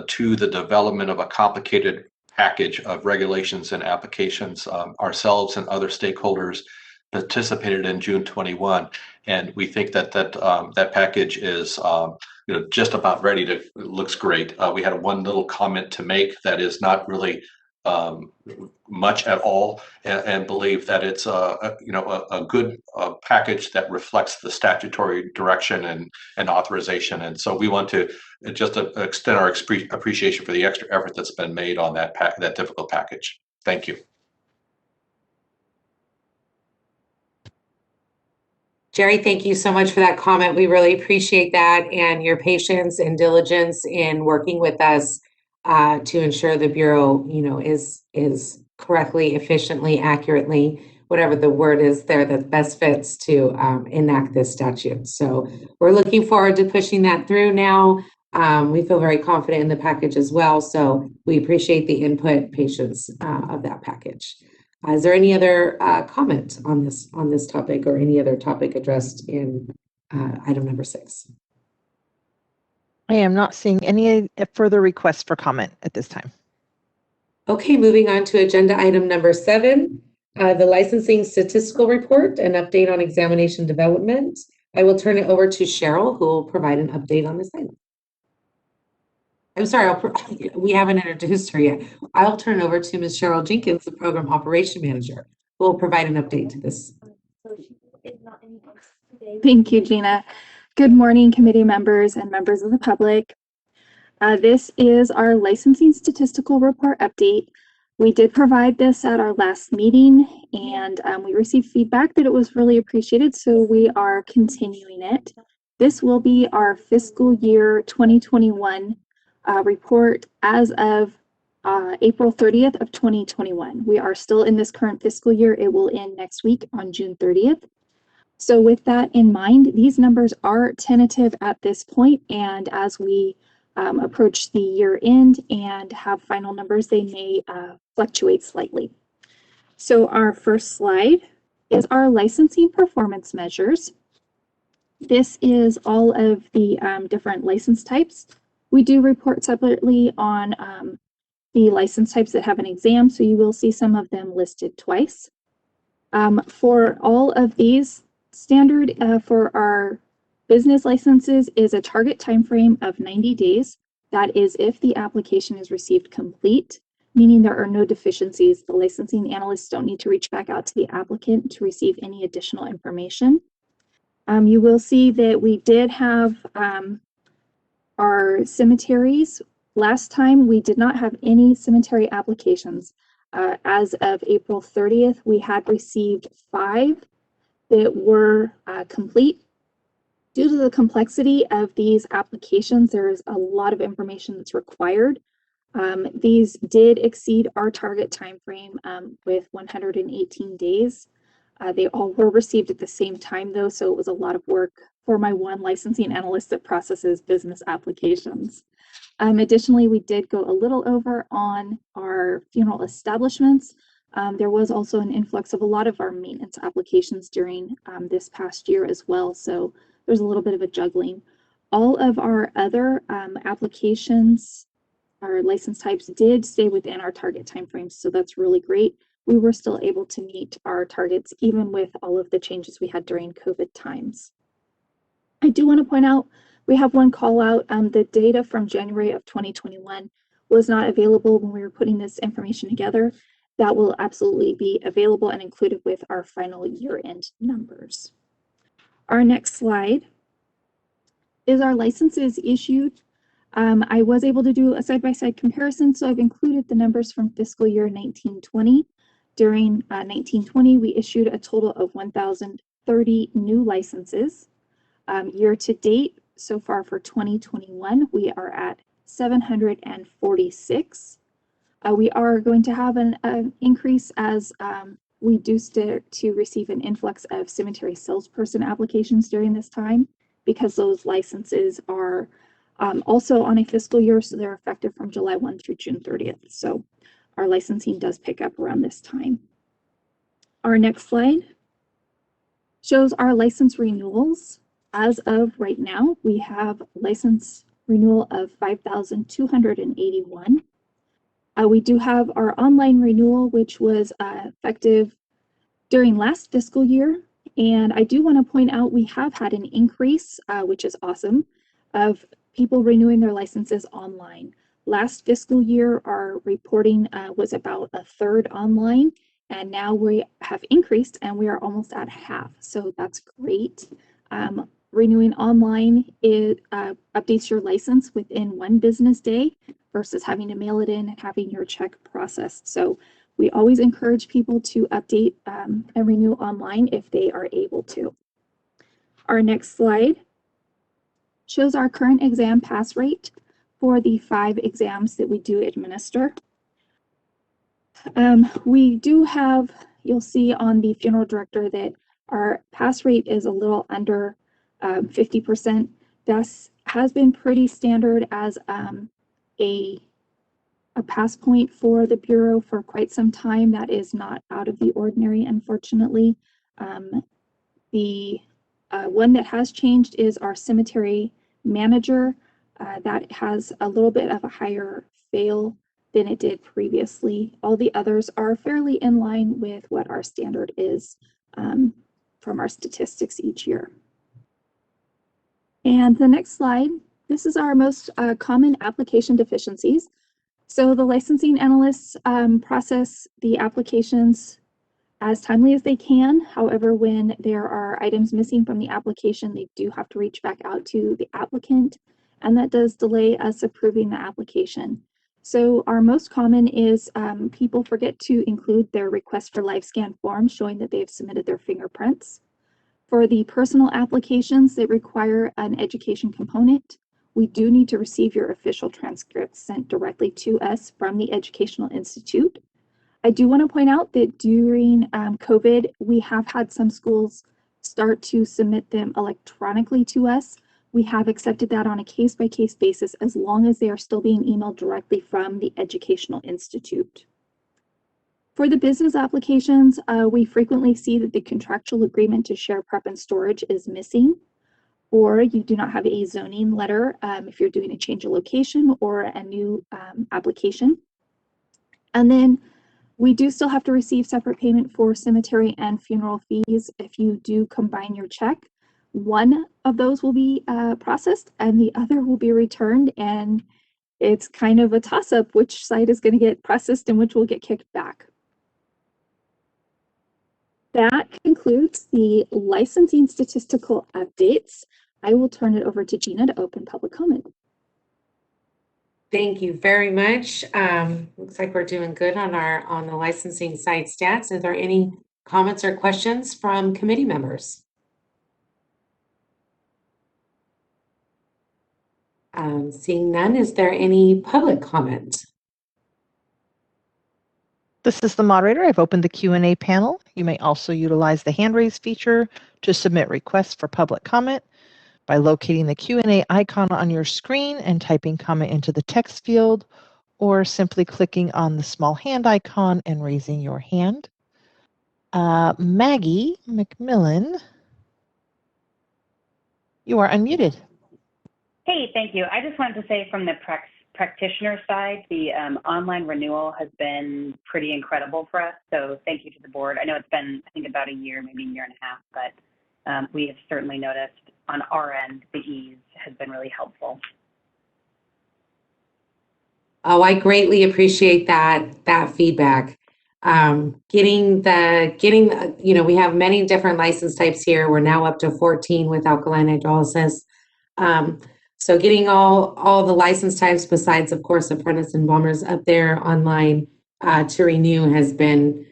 to the development of a complicated package of regulations and applications. Ourselves and other stakeholders participated in June 21, and we think that that package is just about ready to. It looks great. We had one little comment to make that is not really much at all, and believe that it's a good package that reflects the statutory direction and authorization. And so we want to just extend our appreciation for the extra effort that's been made on that difficult package. Thank you. Jerry, thank you so much for that comment. We really appreciate that and your patience and diligence in working with us to ensure the Bureau, is correctly, efficiently, accurately, whatever the word is there that best fits to enact this statute. So we're looking forward to pushing that through now. We feel very confident in the package as well. So we appreciate the input, patience of that package. Is there any other comment on this topic or any other topic addressed in item number 6? I am not seeing any further requests for comment at this time. Okay, moving on to agenda item number 7, the licensing statistical report, an update on examination development. I will turn it over to Cheryl, who will provide an update on this item. I'm sorry, we haven't introduced her yet. I'll turn it over to Ms. Cheryl Jenkins, the Program Operation Manager, who will provide an update to this. Thank you, Gina. Good morning, committee members and members of the public. This is our licensing statistical report update. We did provide this at our last meeting, and we received feedback that it was really appreciated, so we are continuing it. This will be our fiscal year 2021 report as of April 30th of 2021. We are still in this current fiscal year. It will end next week on June 30th. So with that in mind, these numbers are tentative at this point, and as we approach the year end and have final numbers, they may fluctuate slightly. So our first slide is our licensing performance measures. This is all of the different license types. We do report separately on the license types that have an exam, so you will see some of them listed twice. For all of these, standard for our business licenses is a target time frame of 90 days. That is if the application is received complete, meaning there are no deficiencies. The licensing analysts don't need to reach back out to the applicant to receive any additional information. You will see that we did have our cemeteries. Last time we did not have any cemetery applications. As of April 30th, we had received 5 that were complete. Due to the complexity of these applications, there's a lot of information that's required. These did exceed our target time frame with 118 days. They all were received at the same time though, so it was a lot of work for my one licensing analyst that processes business applications. Additionally, we did go a little over on our funeral establishments. There was also an influx of a lot of our maintenance applications during this past year as well, so there's a little bit of a juggling. All of our other applications, our license types did stay within our target timeframes, so that's really great. We were still able to meet our targets even with all of the changes we had during COVID times. I do want to point out, we have one call out. The data from January of 2021 was not available when we were putting this information together. That will absolutely be available and included with our final year-end numbers. Our next slide is our licenses issued. I was able to do a side-by-side comparison, so I've included the numbers from fiscal year 1920 During 1920, we issued a total of 1,030 new licenses. Year to date, so far for 2021, we are at 746. We are going to have an increase as we do start to receive an influx of cemetery salesperson applications during this time, because those licenses are also on a fiscal year, so they're effective from July 1 through June 30th. So our licensing does pick up around this time. Our next slide shows our license renewals. As of right now, we have license renewal of 5,281. We do have our online renewal, which was effective during last fiscal year. And I do want to point out we have had an increase, which is awesome, of people renewing their licenses online. Last fiscal year, our reporting was about a third online, and now we have increased and we are almost at half. So that's great. Renewing online, it updates your license within 1 business day versus having to mail it in and having your check processed. So we always encourage people to update and renew online if they are able to. Our next slide shows our current exam pass rate for the 5 exams that we do administer. We do have, you'll see on the funeral director that our pass rate is a little under 50%. This has been pretty standard as a pass point for the Bureau for quite some time. That is not out of the ordinary, unfortunately. The one that has changed is our cemetery manager. That has a little bit of a higher fail than it did previously. All the others are fairly in line with what our standard is from our statistics each year. And the next slide, this is our most common application deficiencies. So the licensing analysts process the applications as timely as they can. However, when there are items missing from the application, they do have to reach back out to the applicant, and that does delay us approving the application. So our most common is people forget to include their request for live scan form showing that they've submitted their fingerprints. For the personal applications that require an education component, we do need to receive your official transcripts sent directly to us from the Educational Institute. I do want to point out that during COVID, we have had some schools start to submit them electronically to us. We have accepted that on a case-by-case basis as long as they are still being emailed directly from the Educational Institute. For the business applications, we frequently see that the contractual agreement to share prep and storage is missing, or you do not have a zoning letter if you're doing a change of location or a new application. And then we do still have to receive separate payment for cemetery and funeral fees. If you do combine your check, one of those will be processed and the other will be returned, and it's kind of a toss-up which side is going to get processed and which will get kicked back. That concludes the licensing statistical updates. I will turn it over to Gina to open public comment. Thank you very much. Looks like we're doing good on the licensing side stats. Is there any comments or questions from committee members? Seeing none, is there any public comment? This is the moderator. I've opened the Q&A panel. You may also utilize the hand raise feature to submit requests for public comment by locating the Q&A icon on your screen and typing comment into the text field, or simply clicking on the small hand icon and raising your hand. Maggie McMillan, you are unmuted. Hey, thank you. I just wanted to say from the practitioner side, the online renewal has been pretty incredible for us. So thank you to the board. I know it's been, I think, about a year, maybe a year and a half, but we have certainly noticed on our end, the ease has been really helpful. Oh, I greatly appreciate that feedback. Getting, we have many different license types here. We're now up to 14 with alkaline hydrolysis. So getting all the license types besides, of course, apprentice and bombers up there online to renew has been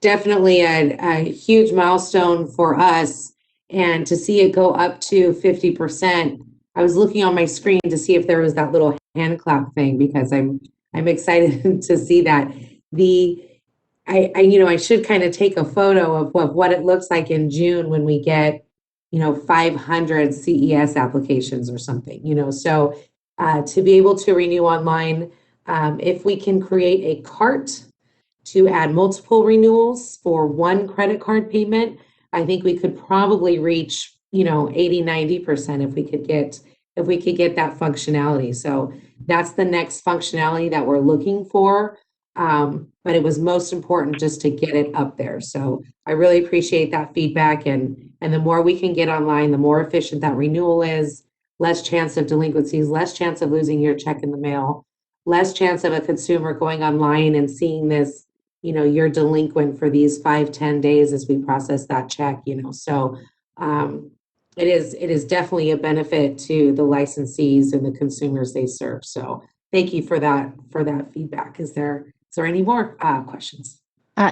definitely a huge milestone for us. And to see it go up to 50%, I was looking on my screen to see if there was that little hand clap thing, because I'm excited to see that. I should kind of take a photo of what it looks like in June when we get 500 CES applications or something. So to be able to renew online, if we can create a cart to add multiple renewals for one credit card payment, I think we could probably reach 80-90% if we could get that functionality. So that's the next functionality that we're looking for. But it was most important just to get it up there. So I really appreciate that feedback, and the more we can get online, the more efficient that renewal is, less chance of delinquencies, less chance of losing your check in the mail, less chance of a consumer going online and seeing this, you're delinquent for these 5-10 days as we process that check. So it is definitely a benefit to the licensees and the consumers they serve. So thank you for that feedback. Is there any more questions?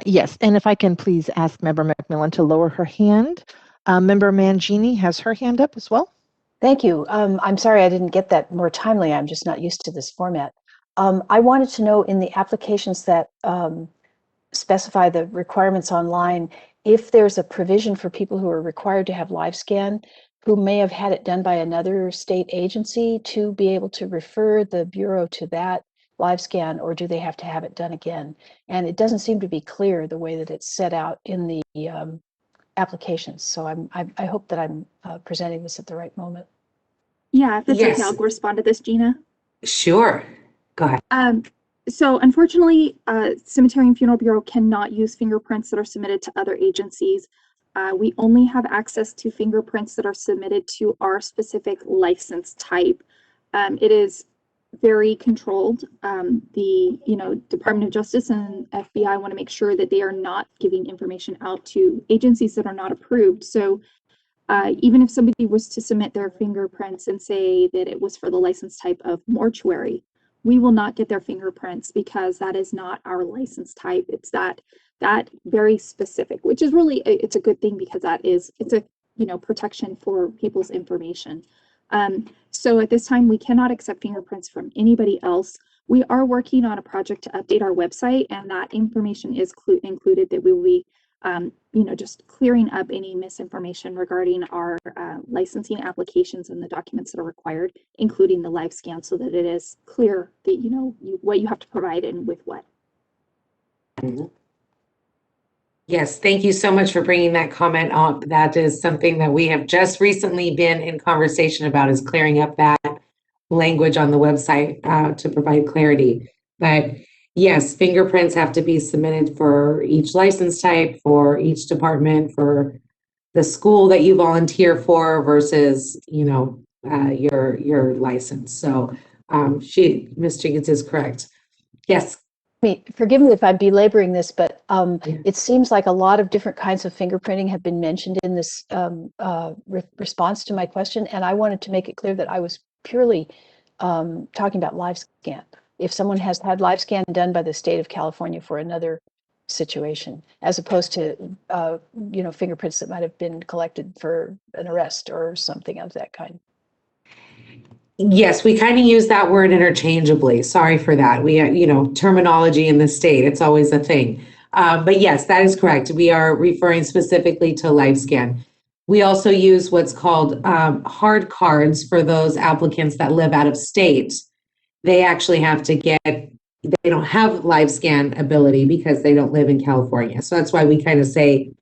Yes, and if I can please ask Member McMillan to lower her hand. Member Mangini has her hand up as well. Thank you. I'm sorry I didn't get that more timely. I'm just not used to this format. I wanted to know, in the applications that specify the requirements online, if there's a provision for people who are required to have live scan, who may have had it done by another state agency, to be able to refer the Bureau to that live scan, or do they have to have it done again? And it doesn't seem to be clear the way that it's set out in the applications. So I hope that I'm presenting this at the right moment. Yeah, if that's Yes. okay, I'll respond to this, Gina. Sure. Go ahead. So unfortunately, Cemetery and Funeral Bureau cannot use fingerprints that are submitted to other agencies. We only have access to fingerprints that are submitted to our specific license type. It is very controlled. The Department of Justice and FBI want to make sure that they are not giving information out to agencies that are not approved. So even if somebody was to submit their fingerprints and say that it was for the license type of mortuary, we will not get their fingerprints, because that is not our license type. It's that very specific, which is really, it's a good thing, because it's a protection for people's information. So at this time, we cannot accept fingerprints from anybody else. We are working on a project to update our website, and that information is included, that we will be just clearing up any misinformation regarding our licensing applications and the documents that are required, including the live scan, so that it is clear that what you have to provide and with what. Yes, thank you so much for bringing that comment up. That is something that we have just recently been in conversation about, is clearing up that language on the website to provide clarity. But yes, fingerprints have to be submitted for each license type, for each department, for the school that you volunteer for versus, your license. So Ms. Jenkins is correct. Yes. Forgive me if I'm belaboring this, but it seems like a lot of different kinds of fingerprinting have been mentioned in this response to my question, and I wanted to make it clear that I was purely talking about live scan. If someone has had live scan done by the state of California for another situation, as opposed to fingerprints that might have been collected for an arrest or something of that kind. Yes, we kind of use that word interchangeably. Sorry for that. We, terminology in the state, it's always a thing. But yes, that is correct. We are referring specifically to live scan. We also use what's called hard cards for those applicants that live out of state. They actually have to they don't have live scan ability because they don't live in California. So that's why we kind of say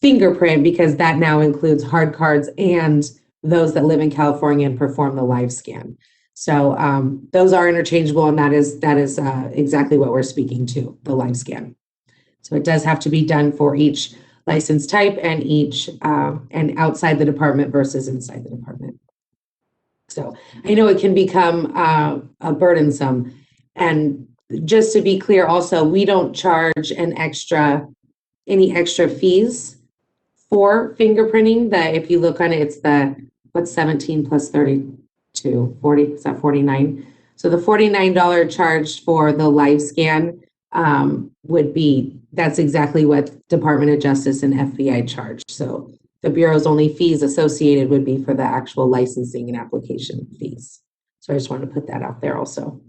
fingerprint, because that now includes hard cards and those that live in California and perform the live scan. So those are interchangeable, and that is exactly what we're speaking to, the live scan. So it does have to be done for each license type and each and outside the department versus inside the department. So I know it can become a burdensome. And just to be clear, also, we don't charge any extra fees for fingerprinting. That if you look on it, it's what's 17 plus 32, 40, is that 49? So the $49 charge for the live scan that's exactly what Department of Justice and FBI charge. So the Bureau's only fees associated would be for the actual licensing and application fees. So I just wanted to put that out there also.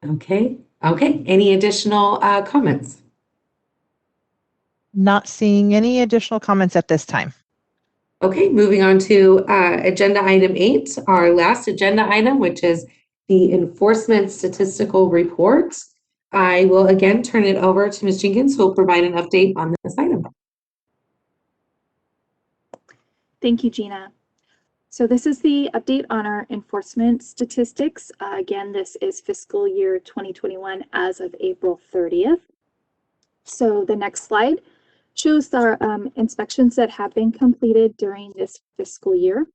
Okay. Any additional comments? Not seeing any additional comments at this time. Okay, moving on to agenda item 8, our last agenda item, which is the enforcement statistical report. I will again turn it over to Ms. Jenkins, who will provide an update on this item. Thank you, Gina. So this is the update on our enforcement statistics. Again, this is fiscal year 2021 as of April 30th. So the next slide shows our inspections that have been completed during this fiscal year.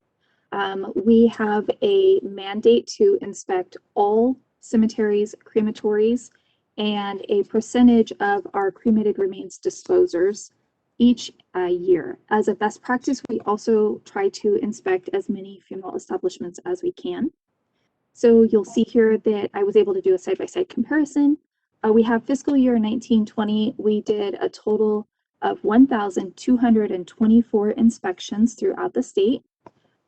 We have a mandate to inspect all cemeteries, crematories, and a percentage of our cremated remains disposers each year. As a best practice, we also try to inspect as many funeral establishments as we can. So you'll see here that I was able to do a side-by-side comparison. We have fiscal year 1920, we did a total of 1,224 inspections throughout the state.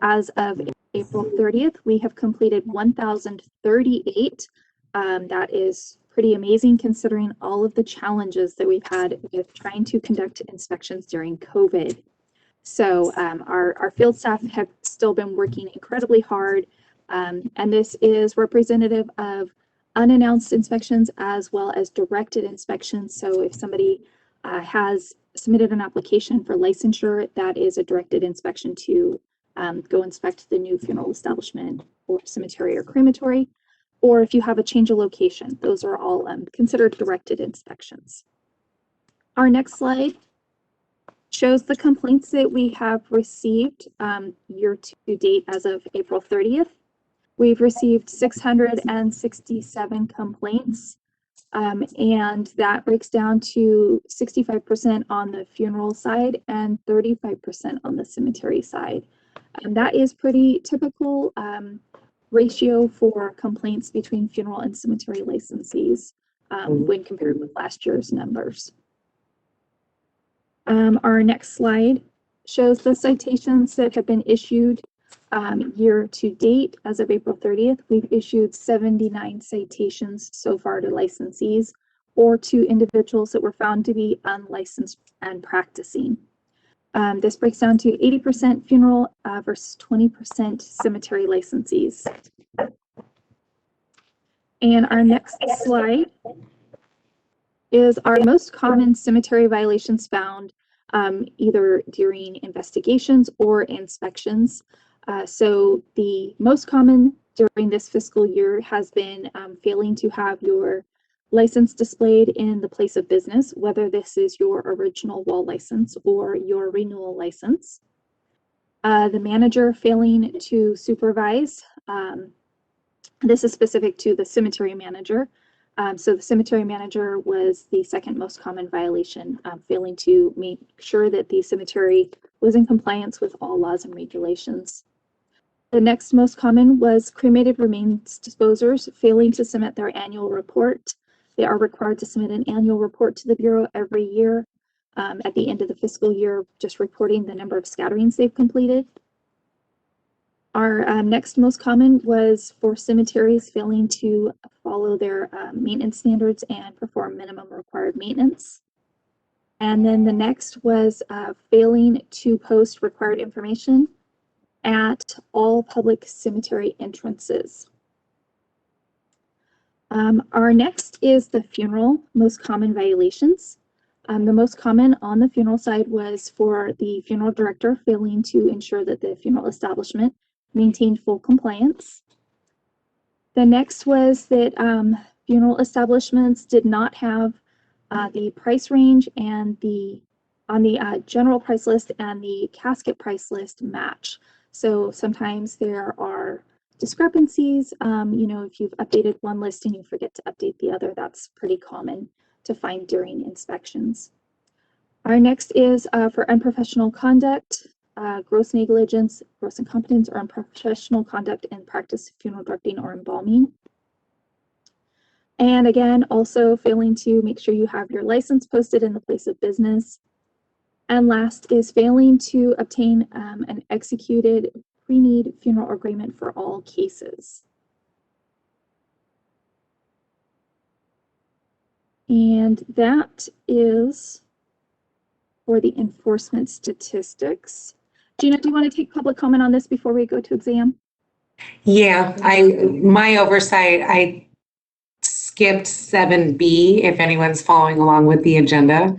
As of April 30th, we have completed 1,038. That is pretty amazing considering all of the challenges that we've had with trying to conduct inspections during COVID. So our field staff have still been working incredibly hard, and this is representative of unannounced inspections as well as directed inspections. So if somebody has submitted an application for licensure, that is a directed inspection to go inspect the new funeral establishment or cemetery or crematory. Or if you have a change of location, those are all considered directed inspections. Our next slide shows the complaints that we have received year to date as of April 30th. We've received 667 complaints, and that breaks down to 65% on the funeral side and 35% on the cemetery side. And that is pretty typical ratio for complaints between funeral and cemetery licensees when compared with last year's numbers. Our next slide shows the citations that have been issued year to date. As of April 30th, we've issued 79 citations so far to licensees or to individuals that were found to be unlicensed and practicing. This breaks down to 80% funeral versus 20% cemetery licensees. And our next slide is our most common cemetery violations found either during investigations or inspections. So the most common during this fiscal year has been failing to have your license displayed in the place of business, whether this is your original wall license or your renewal license. The manager failing to supervise. This is specific to the cemetery manager. So the cemetery manager was the second most common violation, failing to make sure that the cemetery was in compliance with all laws and regulations. The next most common was cremated remains disposers failing to submit their annual report. They are required to submit an annual report to the Bureau every year at the end of the fiscal year, just reporting the number of scatterings they've completed. Our next most common was for cemeteries failing to follow their maintenance standards and perform minimum required maintenance. And then the next was failing to post required information at all public cemetery entrances. Our next is the funeral most common violations. The most common on the funeral side was for the funeral director failing to ensure that the funeral establishment maintained full compliance. The next was that funeral establishments did not have the price range and on the general price list and the casket price list match. So sometimes there are discrepancies. You know, if you've updated one list and you forget to update the other, that's pretty common to find during inspections. Our next is for unprofessional conduct, gross negligence, gross incompetence, or unprofessional conduct in practice, funeral directing, or embalming. And again, also failing to make sure you have your license posted in the place of business. And last is failing to obtain an executed pre-need funeral agreement for all cases. And that is for the enforcement statistics. Gina, do you want to take public comment on this before we go to exam? Yeah, my oversight, I skipped 7B if anyone's following along with the agenda.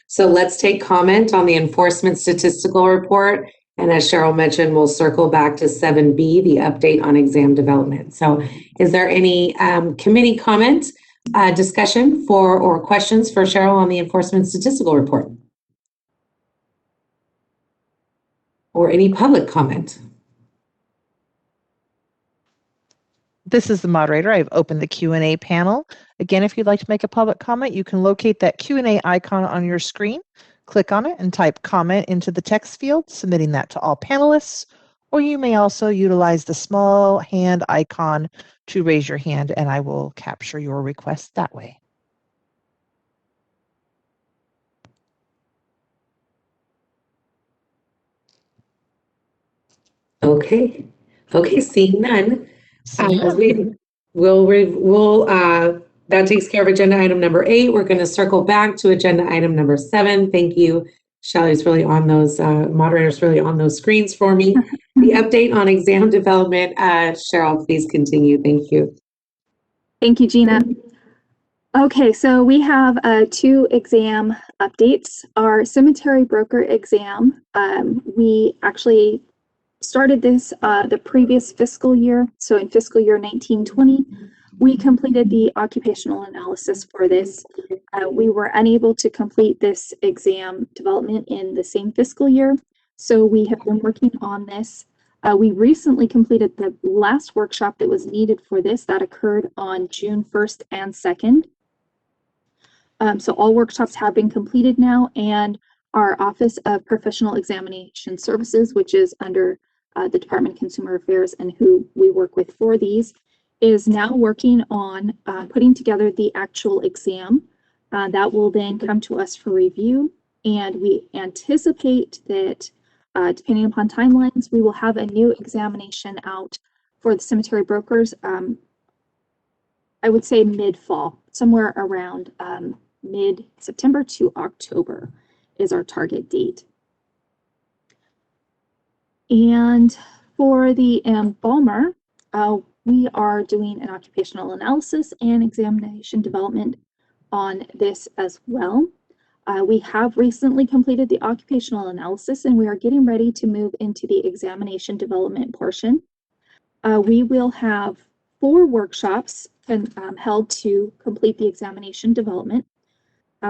So let's take comment on the enforcement statistical report. And as Cheryl mentioned, we'll circle back to 7B, the update on exam development. So is there any committee comment, discussion or questions for Cheryl on the enforcement statistical report? Or any public comment? This is the moderator. I've opened the Q&A panel. Again, if you'd like to make a public comment, you can locate that Q&A icon on your screen, click on it and type comment into the text field, submitting that to all panelists, or you may also utilize the small hand icon to raise your hand and I will capture your request that way. Okay, seeing none. That takes care of agenda item number 8. We're going to circle back to agenda item number 7. Thank you. Shelley's really on those, moderators really on those screens for me. The update on exam development. Cheryl, please continue. Thank you. Thank you, Gina. Okay, so we have 2 exam updates. Our cemetery broker exam, we actually started this the previous fiscal year. So in fiscal year 1920, we completed the occupational analysis for this. We were unable to complete this exam development in the same fiscal year. So we have been working on this. We recently completed the last workshop that was needed for this. That occurred on June 1st and 2nd. So all workshops have been completed now, and our Office of Professional Examination Services, which is under the Department of Consumer Affairs and who we work with for these, is now working on putting together the actual exam. That will then come to us for review, and we anticipate that depending upon timelines, we will have a new examination out for the cemetery brokers, I would say mid-fall, somewhere around mid-September to October is our target date. And for the embalmer, we are doing an occupational analysis and examination development on this as well. We have recently completed the occupational analysis and we are getting ready to move into the examination development portion. We will have 4 workshops held to complete the examination development.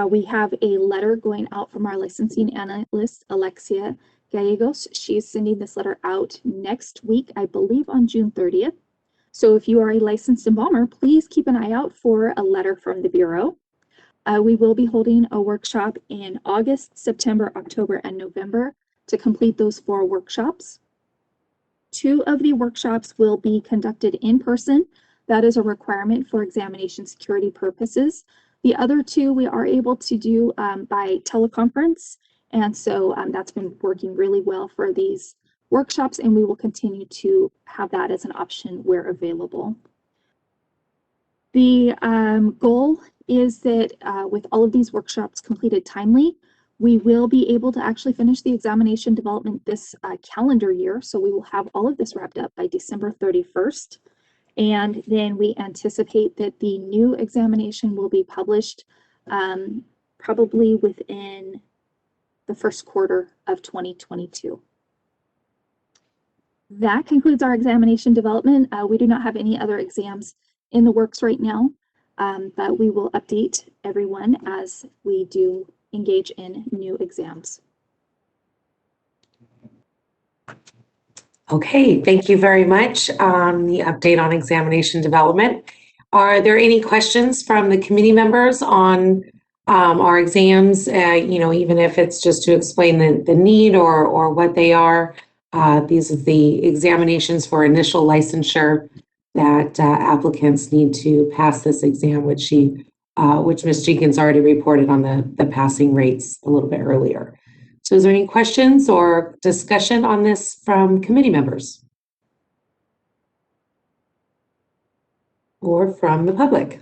We have a letter going out from our licensing analyst, Alexia Gallegos. She's sending this letter out next week, I believe on June 30th. So if you are a licensed embalmer, please keep an eye out for a letter from the Bureau. We will be holding a workshop in August, September, October, and November to complete those 4 workshops. 2 of the workshops will be conducted in person. That is a requirement for examination security purposes. The other 2 we are able to do by teleconference. And so that's been working really well for these workshops, and we will continue to have that as an option where available. The goal is that with all of these workshops completed timely, we will be able to actually finish the examination development this calendar year. So we will have all of this wrapped up by December 31st. And then we anticipate that the new examination will be published probably within the first quarter of 2022. That concludes our examination development. We do not have any other exams in the works right now, but we will update everyone as we do engage in new exams. Okay, thank you very much on the update on examination development. Are there any questions from the committee members on our exams, even if it's just to explain the need or what they are? These are the examinations for initial licensure. that applicants need to pass this exam, which Ms. Jenkins already reported on the passing rates a little bit earlier. So is there any questions or discussion on this from committee members or from the public?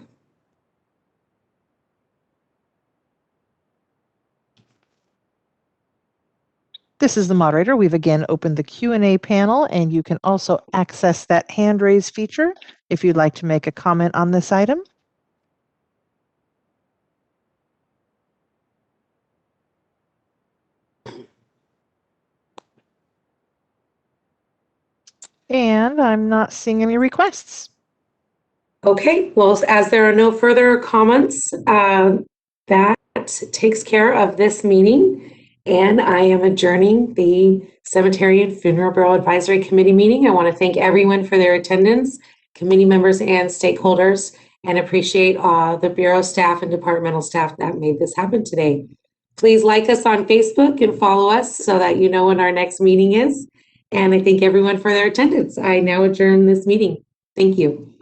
This is the moderator. We've again opened the Q&A panel, and you can also access that hand raise feature if you'd like to make a comment on this item. And I'm not seeing any requests. Okay, well, as there are no further comments, that takes care of this meeting. And I am adjourning the Cemetery and Funeral Bureau Advisory Committee meeting. I want to thank everyone for their attendance, committee members and stakeholders, and appreciate the Bureau staff and departmental staff that made this happen today. Please like us on Facebook and follow us so that you know when our next meeting is. And I thank everyone for their attendance. I now adjourn this meeting. Thank you.